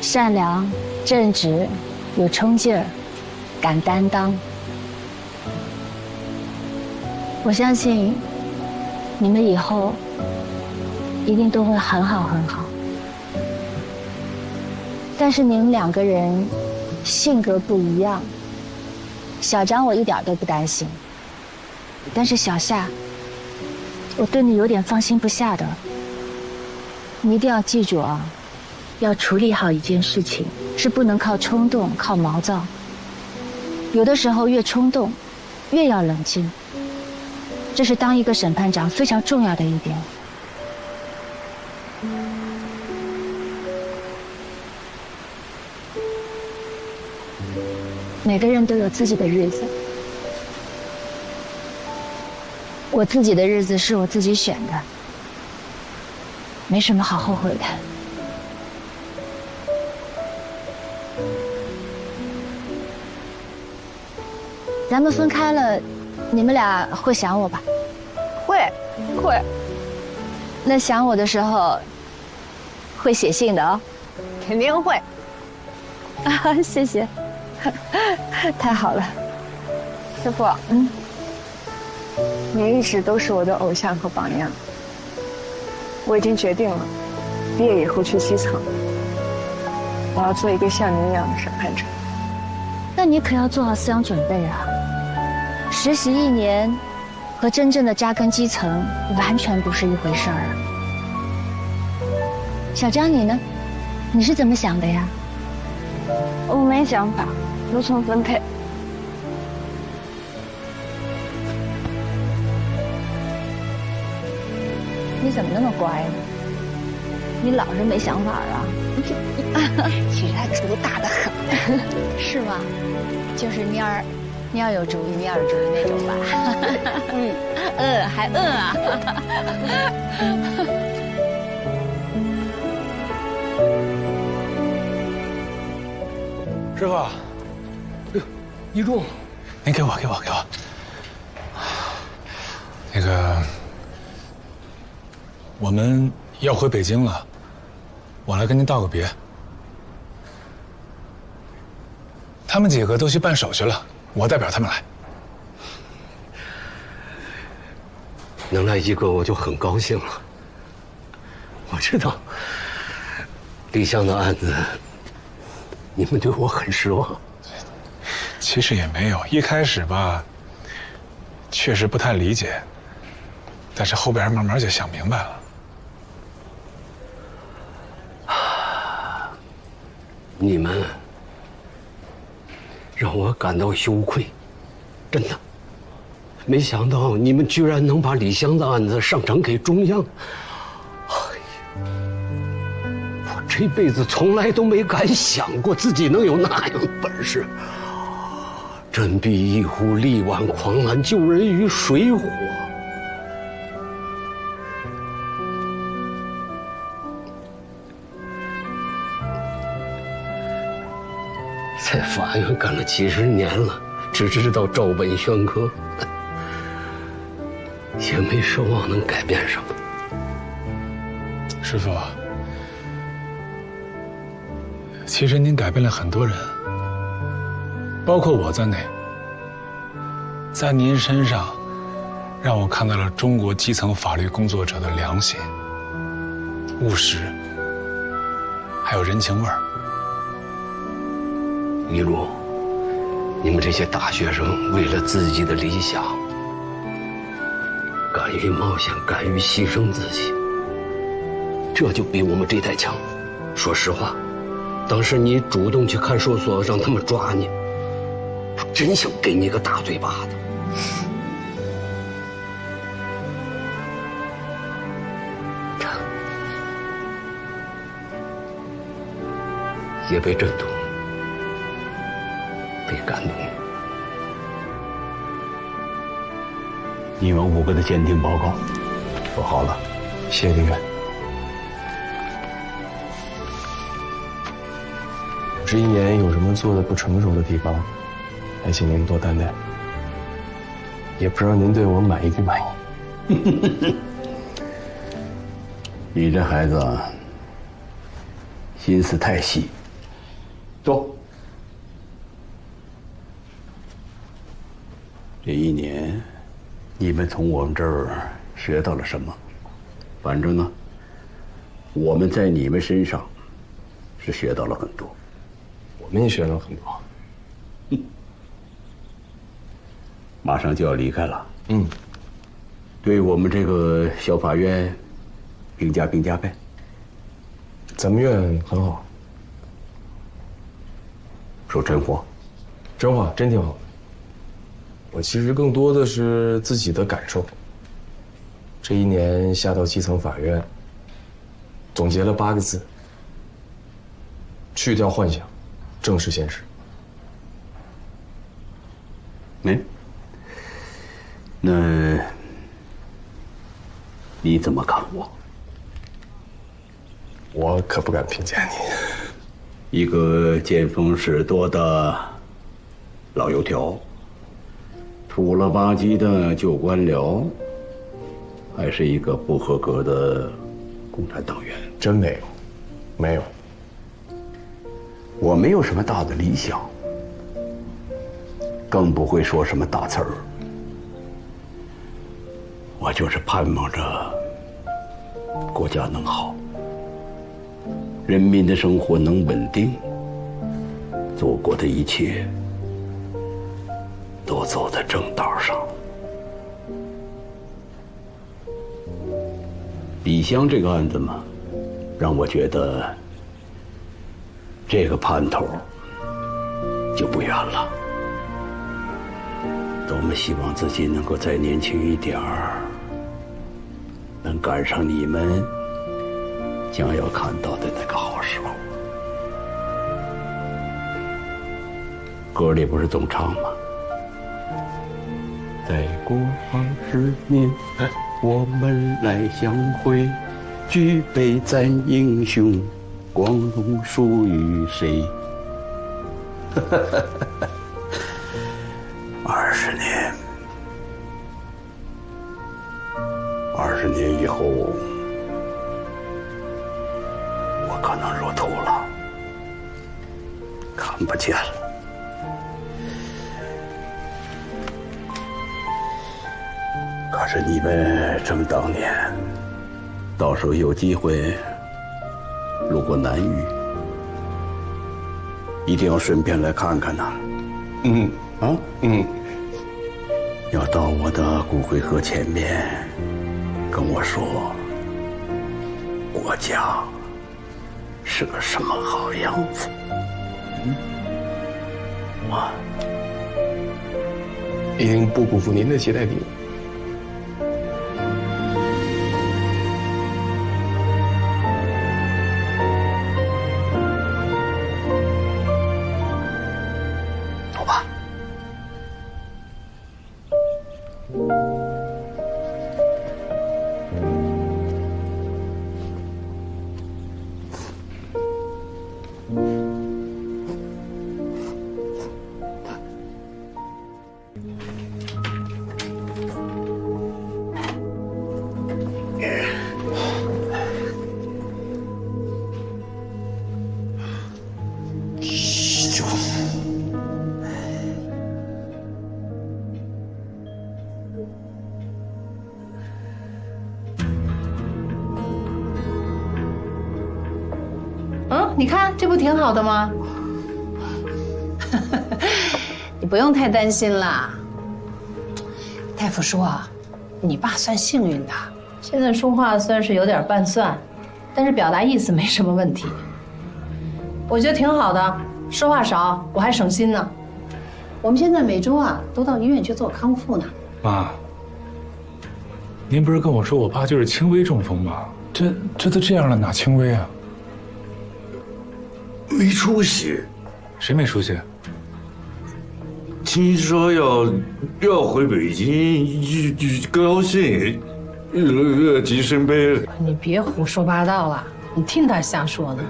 Speaker 1: 善良、正直、有冲劲儿，敢担当。我相信你们以后一定都会很好很好。但是你们两个人性格不一样。小张我一点都不担心，但是小夏，我对你有点放心不下的。你一定要记住啊，要处理好一件事情，是不能靠冲动、靠毛躁。有的时候越冲动，越要冷静。这是当一个审判长非常重要的一点。每个人都有自己的日子，我自己的日子是我自己选的，没什么好后悔的。咱们分开了，你们俩会想我吧？会。那想我的时候，会写信的哦。肯定会。啊，谢谢。太好了，
Speaker 24: 师傅。你一直都是我的偶像和榜样。我已经决定了，毕业以后去基层，我要做一个像你一样的审判者。
Speaker 1: 那你可要做好思想准备啊！实习1年，和真正的扎根基层完全不是一回事儿啊。小张，你呢？你是怎么想的呀？
Speaker 24: 我没想法，无从分配。
Speaker 1: 你怎么那么乖呢？你老是没想法啊？其实他主意大得很，是吗？就是蔫儿有主意，蔫儿有主意那种吧？还啊！
Speaker 11: 师傅，哎呦，一柱，您给我。那个，我们要回北京了，我来跟您道个别。他们几个都去办手续了，我代表他们来。
Speaker 19: 能来一个我就很高兴了。我知道李湘的案子，你们对我很失望。
Speaker 11: 其实也没有，一开始吧，确实不太理解，但是后边慢慢就想明白了。
Speaker 19: 你们让我感到羞愧，真的。没想到你们居然能把李湘的案子上呈给中央。我这辈子从来都没敢想过自己能有那样的本事。振臂一呼，力挽狂澜，救人于水火。在法院干了几十年了，只知道照本宣科，也没奢望能改变什么。
Speaker 11: 师傅，其实您改变了很多人，包括我在内。在您身上，让我看到了中国基层法律工作者的良心、务实，还有人情味儿。
Speaker 19: 一路，你们这些大学生为了自己的理想，敢于冒险，敢于牺牲自己，这就比我们这代强。说实话，当时你主动去看守所让他们抓你，我真想给你个大嘴巴子。也被震动，被感动。
Speaker 9: 你们5个的鉴定报告做好了，
Speaker 5: 谢谢林院。这1年有什么做的不成熟的地方，还请您多担待。也不知道您对我满意不满意。
Speaker 9: 你这孩子心思太细。走。这1年，你们从我们这儿学到了什么？反正呢，我们在你们身上是学到了很多。
Speaker 5: 我们也学了很多。
Speaker 9: 马上就要离开了，
Speaker 5: 嗯，
Speaker 9: 对我们这个小法院评价呗。
Speaker 5: 咱们院很好，
Speaker 9: 说真话，
Speaker 5: 真话，真挺好的。我其实更多的是自己的感受。这一年下到基层法院，总结了8个字：去掉幻想，正视现实。
Speaker 9: 那你怎么看我？
Speaker 5: 我可不敢评价你。
Speaker 9: 一个见风使舵的老油条，土了吧唧的旧官僚，还是一个不合格的共产党员？
Speaker 5: 真没有，没有。
Speaker 9: 我没有什么大的理想，更不会说什么大词儿。我就是盼望着国家能好，人民的生活能稳定，做过的一切都走在正道上。李湘这个案子嘛，让我觉得这个盼头就不远了。多么希望自己能够再年轻一点儿，能赶上你们将要看到的那个好时候。歌里不是总唱吗？再过20年，我们来相会，举杯赞英雄，光荣属于谁？20年，20年以后，我可能入土了，看不见了。可是你们这么当年，到时候有机会路过南峪，一定要顺便来看看呐。要到我的骨灰盒前面跟我说，国家是个什么好样子。我
Speaker 5: 一定不辜负您的期待。
Speaker 9: 走吧。
Speaker 3: 你看，这不挺好的吗？你不用太担心啦。大夫说，你爸算幸运的，现在说话虽然是有点半算，但是表达意思没什么问题。我觉得挺好的，说话少，我还省心呢。我们现在每周都到医院去做康复呢。
Speaker 11: 妈，您不是跟我说我爸就是轻微中风吗？这都这样了，哪轻微啊？
Speaker 10: 没出息。
Speaker 11: 谁没出息？
Speaker 10: 听说要回北京，就高兴，乐极生悲。
Speaker 3: 你别胡说八道了，你听他瞎说呢。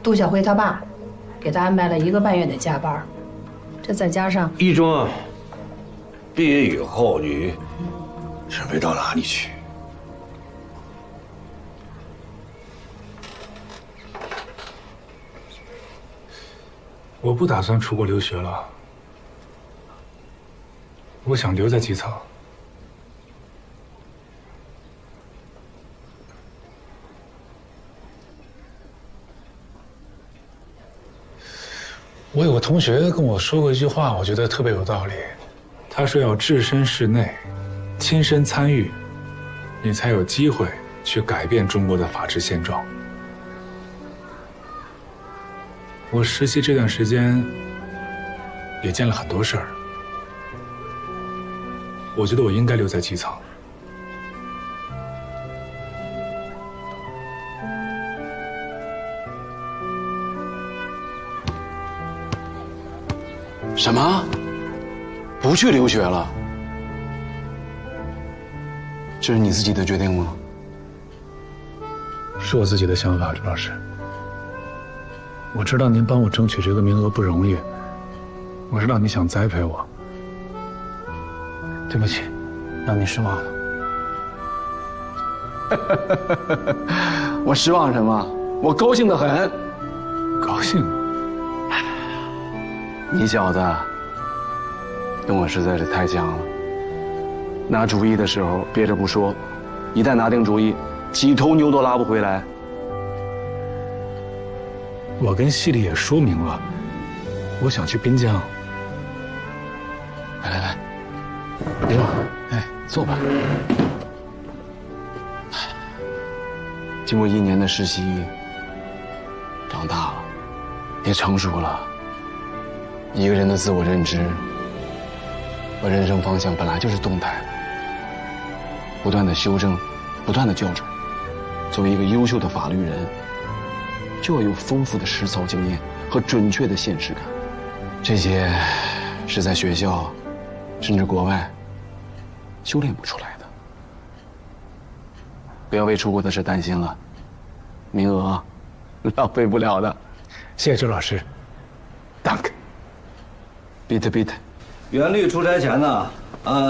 Speaker 3: 杜小辉他爸给他安排了1个半月的加班，这再加上
Speaker 10: 一中毕业以后，你准备到哪里去？
Speaker 11: 我不打算出国留学了，我想留在基层。我有个同学跟我说过一句话，我觉得特别有道理。他说要置身事内，亲身参与，你才有机会去改变中国的法治现状。我实习这段时间也见了很多事儿，我觉得我应该留在基层。
Speaker 25: 什么？不去留学了？这是你自己的决定吗？
Speaker 11: 是我自己的想法，朱老师。我知道您帮我争取这个名额不容易，我知道你想栽培我。对不起，让你失望了。
Speaker 25: 我失望什么？我高兴得很。
Speaker 11: 高兴？
Speaker 25: 你小子跟我实在是太像了。拿主意的时候憋着不说，一旦拿定主意，几头牛都拉不回来。
Speaker 11: 我跟系里也说明了，我想去滨江。
Speaker 25: 来，别说，哎，坐吧。经过1年的实习，长大了，也成熟了。一个人的自我认知和人生方向本来就是动态的，不断的修正，不断的校准。作为一个优秀的法律人，就要有丰富的实操经验和准确的现实感，这些是在学校甚至国外修炼不出来的。不要为出国的事担心了，名额浪费不了的。
Speaker 11: 谢谢周老师。Dank。
Speaker 25: Bitte。
Speaker 4: 袁律出差前呢，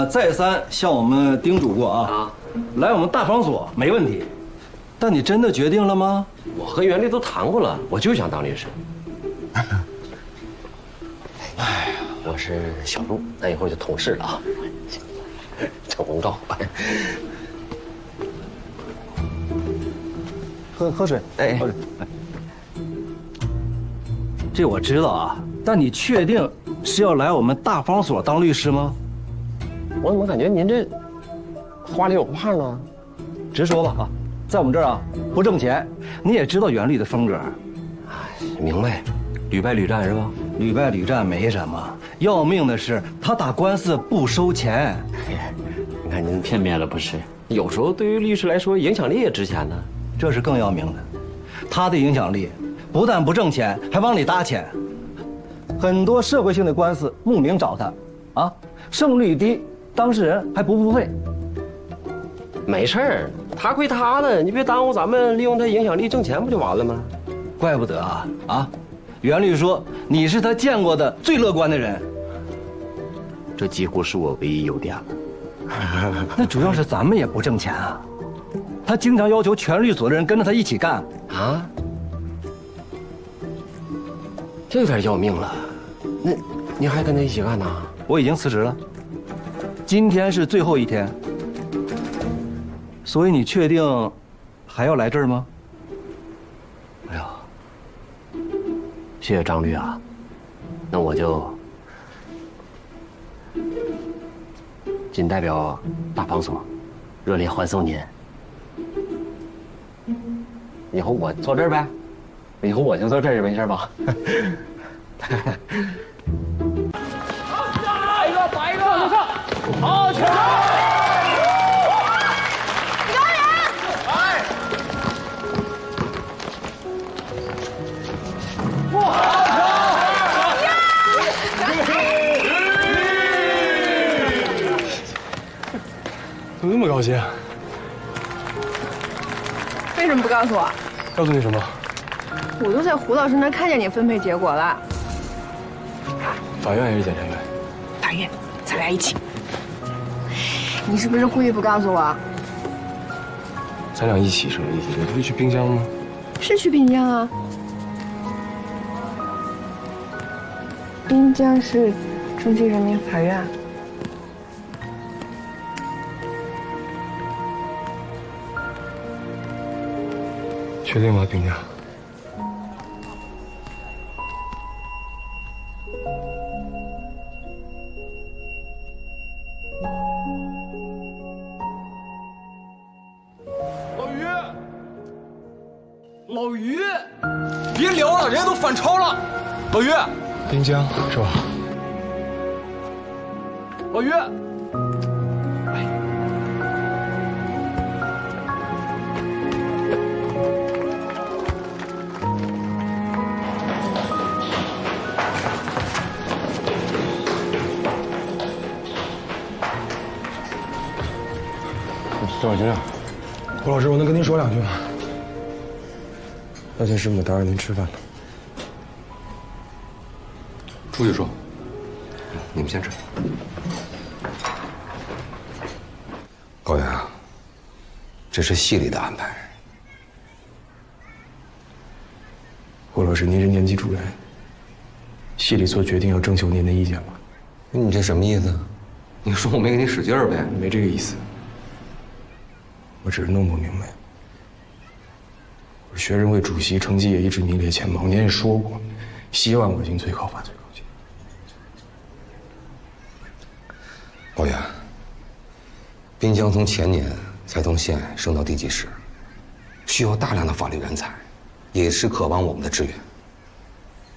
Speaker 4: 再三向我们叮嘱过啊，来我们大方所没问题。但你真的决定了吗？
Speaker 16: 我和袁律都谈过了，我就想当律师。哎呀，我是小陆，那以后就同事了啊。郑红照，
Speaker 4: 喝水，
Speaker 16: 哎，
Speaker 4: 喝水。这我知道啊，但你确定是要来我们大方所当律师吗？
Speaker 16: 我怎么感觉您这话里有话呢？
Speaker 4: 直说吧啊，在我们这儿啊不挣钱，你也知道袁律的风格。
Speaker 16: 明白，屡败屡战是吧？
Speaker 4: 屡败屡战没什么，要命的是他打官司不收钱。
Speaker 16: 你看您片面了不是？有时候对于律师来说，影响力也值钱呢。
Speaker 4: 这是更要命的，他的影响力不但不挣钱，还往里搭钱。很多社会性的官司慕名找他，啊，胜率低，当事人还不付费。
Speaker 16: 没事儿，他归他的，你别耽误咱们利用他影响力挣钱不就完了吗？
Speaker 4: 怪不得啊，袁律说你是他见过的最乐观的人。
Speaker 16: 这几乎是我唯一优点了。
Speaker 4: 那主要是咱们也不挣钱啊，他经常要求全律所的人跟着他一起干
Speaker 16: 啊，这有点要命了。那你还跟他一起干呢？
Speaker 4: 我已经辞职了，今天是最后一天。所以你确定还要来这儿吗？
Speaker 16: 哎呀，谢谢张律啊，那我就仅代表大方所热烈欢送您。以后我坐这儿呗，以后我就坐这儿，没事吧？
Speaker 8: 打一个，上，好球！
Speaker 25: 怎么那么高兴？
Speaker 24: 为什么不告诉我？
Speaker 25: 告诉你什么？
Speaker 24: 我都在胡老师那看见你分配结果了。
Speaker 25: 法院还是检察院？
Speaker 24: 法院，咱俩一起。你是不是故意不告诉我？
Speaker 25: 咱俩一起是一起，不是去滨江吗？
Speaker 24: 是去滨江啊。滨江是中级人民法院。
Speaker 25: 确定吗，丁家？
Speaker 5: 老于，别聊了，人家都反超了。老于，
Speaker 11: 滨江是吧？
Speaker 5: 老于，
Speaker 25: 多少斤啊？
Speaker 5: 胡老师，我能跟您说2句吗？那件师傅打扰您吃饭了。
Speaker 25: 出去说。你们先吃。
Speaker 2: 高原啊，这是戏里的安排。
Speaker 5: 胡老师，您是年级主任，戏里做决定要征求您的意见吗？
Speaker 2: 你这什么意思？你说我没给你使劲儿呗？
Speaker 5: 没这个意思。我只是弄不明白。我是学生会主席，成绩也一直名列前茅。您也说过，希望我进最高法最高级。
Speaker 2: 高原，滨江从前年才从县升到地级市，需要大量的法律人才，也是渴望我们的支援。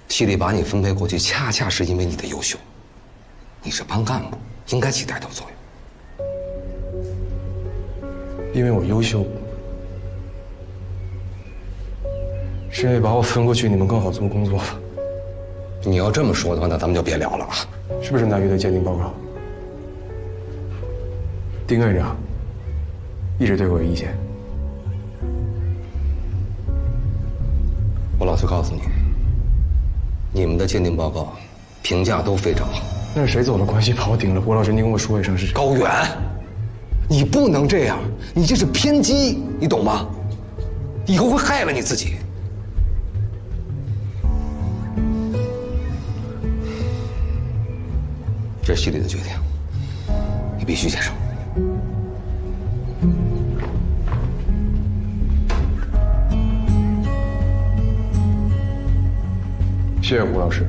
Speaker 2: 系里把你分配过去，恰恰是因为你的优秀。你是班干部，应该起带头作用。
Speaker 5: 因为我优秀，是因为把我分过去，你们更好做工作。
Speaker 2: 你要这么说的话，那咱们就别聊了啊！
Speaker 5: 是不是拿鱼的鉴定报告？丁院长一直对我有意见。
Speaker 2: 我老实告诉你，你们的鉴定报告评价都非常好。
Speaker 5: 那是谁走了关系把我顶了？胡老师，您跟我说一声是谁？
Speaker 2: 高远，你不能这样，你这是偏激，你懂吗？以后会害了你自己。这是系里的决定，你必须接受。
Speaker 5: 谢谢胡老师。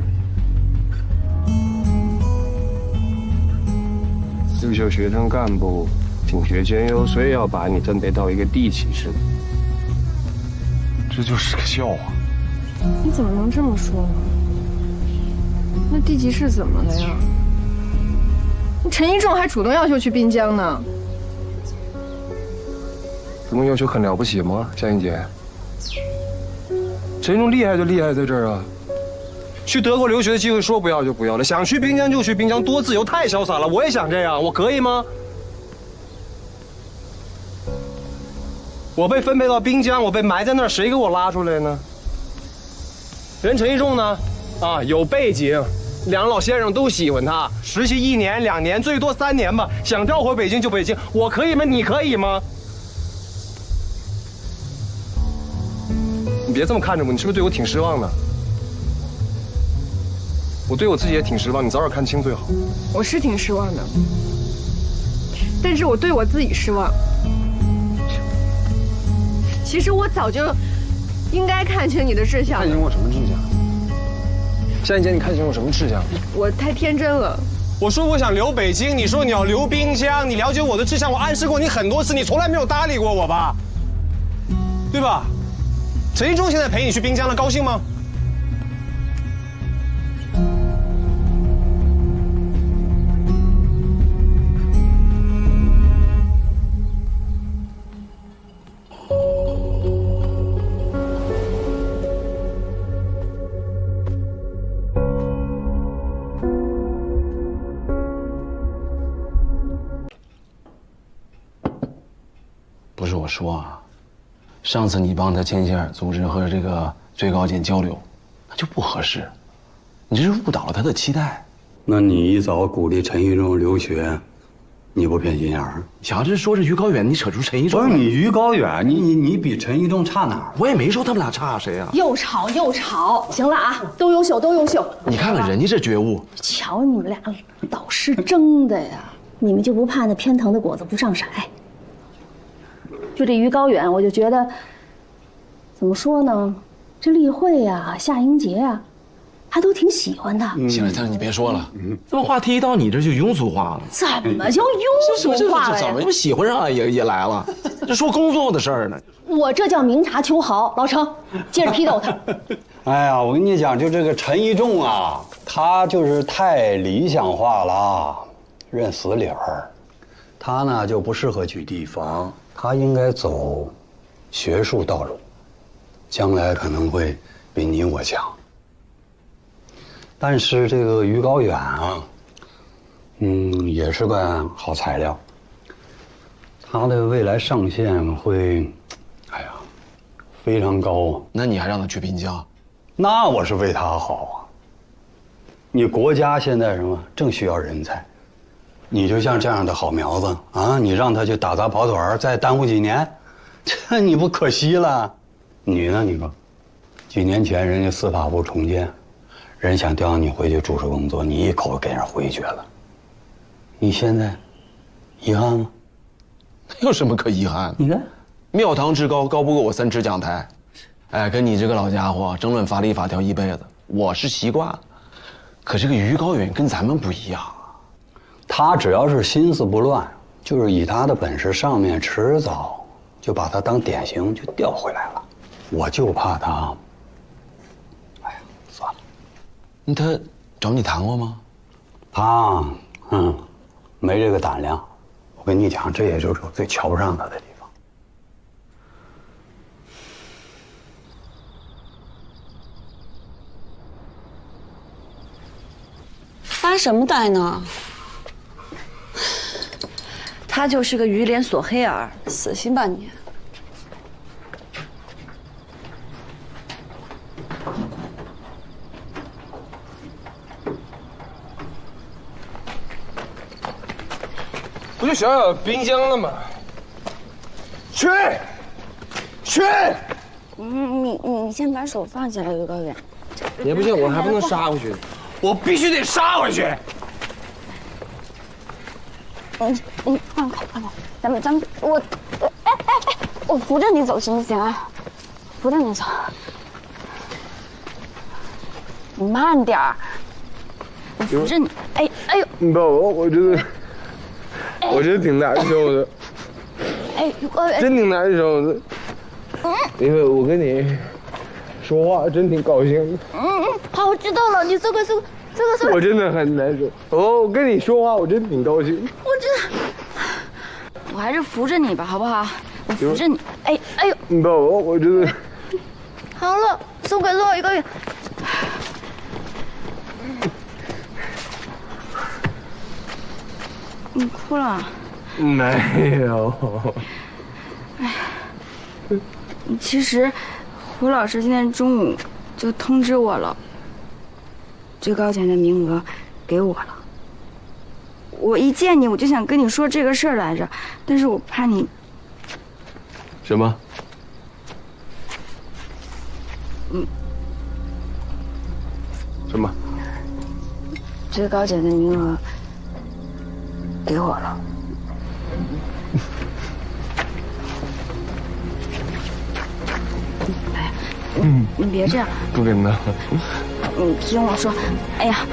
Speaker 5: 优秀学生干部品学兼优，所以要把你分配到一个地级市。这就是个笑话。
Speaker 24: 你怎么能这么说呢？那地级市怎么了呀？陈一仲还主动要求去滨江呢。
Speaker 5: 主动要求很了不起吗，夏英姐？陈一仲厉害就厉害在这儿啊！去德国留学的机会说不要就不要了，想去滨江就去滨江，多自由，太潇洒了。我也想这样，我可以吗？我被分配到滨江，我被埋在那儿，谁给我拉出来呢？人陈一仲呢？啊，有背景，两个老先生都喜欢他，实习1年2年，最多3年吧。想调回北京就北京，我可以吗？你可以吗？你别这么看着我，你是不是对我挺失望的？我对我自己也挺失望，你早点看清最好。
Speaker 24: 我是挺失望的，但是我对我自己失望。其实我早就应该看清你的志向。
Speaker 5: 看清我什么志向？夏英姐，你看清我什么志向？
Speaker 24: 我太天真了。
Speaker 5: 我说我想留北京，你说你要留滨江，你了解我的志向，我暗示过你很多次，你从来没有搭理过我吧？对吧？陈一中现在陪你去滨江了，高兴吗？
Speaker 25: 不是我说啊，上次你帮他牵线组织和这个最高检交流，那就不合适，你这是误导了他的期待。
Speaker 18: 那你一早鼓励陈一中留学，你不偏心眼儿？
Speaker 25: 想这说是于高远，你扯出陈一中。
Speaker 18: 不是你于高远，你比陈一中差哪儿？
Speaker 25: 我也没说他们俩差谁啊。
Speaker 1: 又吵又吵，行了啊，都优秀都优秀。
Speaker 25: 你看看人家这觉悟，
Speaker 1: 瞧你们俩老是争的呀，你们就不怕那偏疼的果子不上色？就这于高远，我就觉得，怎么说呢？这例会呀、夏英杰呀，
Speaker 13: 还都挺喜欢的。
Speaker 25: 行了，行了，你别说了，这么话题一到你这就庸俗化了。
Speaker 13: 怎么就庸俗化了呀？
Speaker 25: 怎么喜欢上也来了？这说工作的事儿呢。
Speaker 13: 我这叫明察秋毫。老程，接着批斗他。
Speaker 7: 哎呀，我跟你讲，就这个陈一仲啊，他就是太理想化了，认死理儿。他呢就不适合去地方，他应该走学术道路，将来可能会比你我强。但是这个于高远啊，也是个好材料。他的未来上限会，哎呀，非常高啊。
Speaker 25: 那你还让他去滨江？
Speaker 7: 那我是为他好啊。你国家现在什么正需要人才，你就像这样的好苗子啊，你让他去打杂跑腿再耽误几年，这你不可惜了？你呢？你说，几年前人家司法部重建，人想调你回去主持工作，你一口给人回绝了。你现在遗憾吗？
Speaker 25: 有什么可遗憾？
Speaker 7: 你看，
Speaker 25: 庙堂之高，高不过我3尺讲台。哎，跟你这个老家伙争论法律法条一辈子，我是习惯了。可这个于高远跟咱们不一样啊，
Speaker 7: 他只要是心思不乱，就是以他的本事，上面迟早就把他当典型就调回来了。我就怕他，哎呀，算了。
Speaker 25: 他找你谈过吗？
Speaker 7: 他，没这个胆量。我跟你讲，这也就是我最瞧不上他的地方。
Speaker 14: 发什么呆呢？他就是个鱼脸索黑儿，死心吧你！
Speaker 5: 不就想想滨江了吗？去！
Speaker 14: 你先把手放下来，于高远。
Speaker 5: 也不行，我还不能杀回去。
Speaker 25: 我必须得杀回去。
Speaker 14: 你放开，咱们我扶着你走行不行啊？扶着你走，你慢点儿。我扶着你，哎呦！
Speaker 5: 宝宝，我真的挺难受的。
Speaker 14: 哎，于高远，
Speaker 5: 真挺难受的。因为我跟你说话真挺高兴的。
Speaker 14: 好，我知道了，你这个。
Speaker 5: 我真的很难受。我跟你说话，我真挺高兴。
Speaker 14: 我知道，我还是扶着你吧，好不好？我扶着你。哎呦！
Speaker 5: 宝宝，我真的。
Speaker 14: 好了，送给洛一个月。你哭了？
Speaker 5: 没有。
Speaker 14: 哎，其实胡老师今天中午就通知我了，最高检的名额给我了。我一见你，我就想跟你说这个事儿来着，但是我怕你。
Speaker 5: 什么？什么？
Speaker 14: 最高检的名额给我了。你别这样。
Speaker 5: 不跟的。
Speaker 14: 你听我说，哎呀。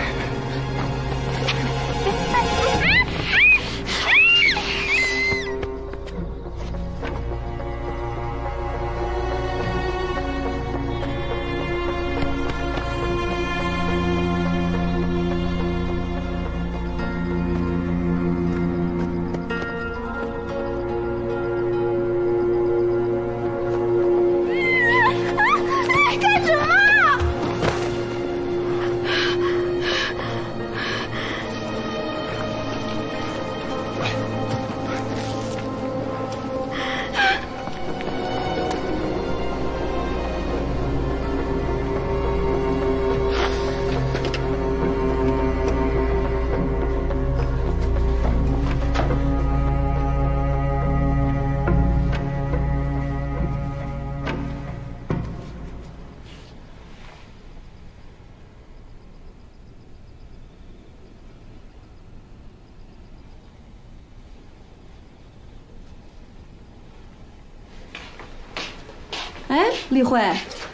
Speaker 14: 哎，丽慧，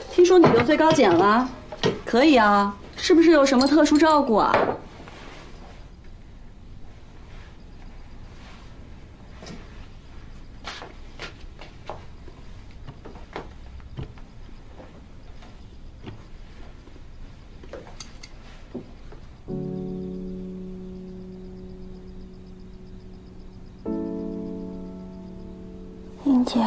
Speaker 14: 听说你留最高检了，可以啊。是不是有什么特殊照顾啊？
Speaker 6: 英姐。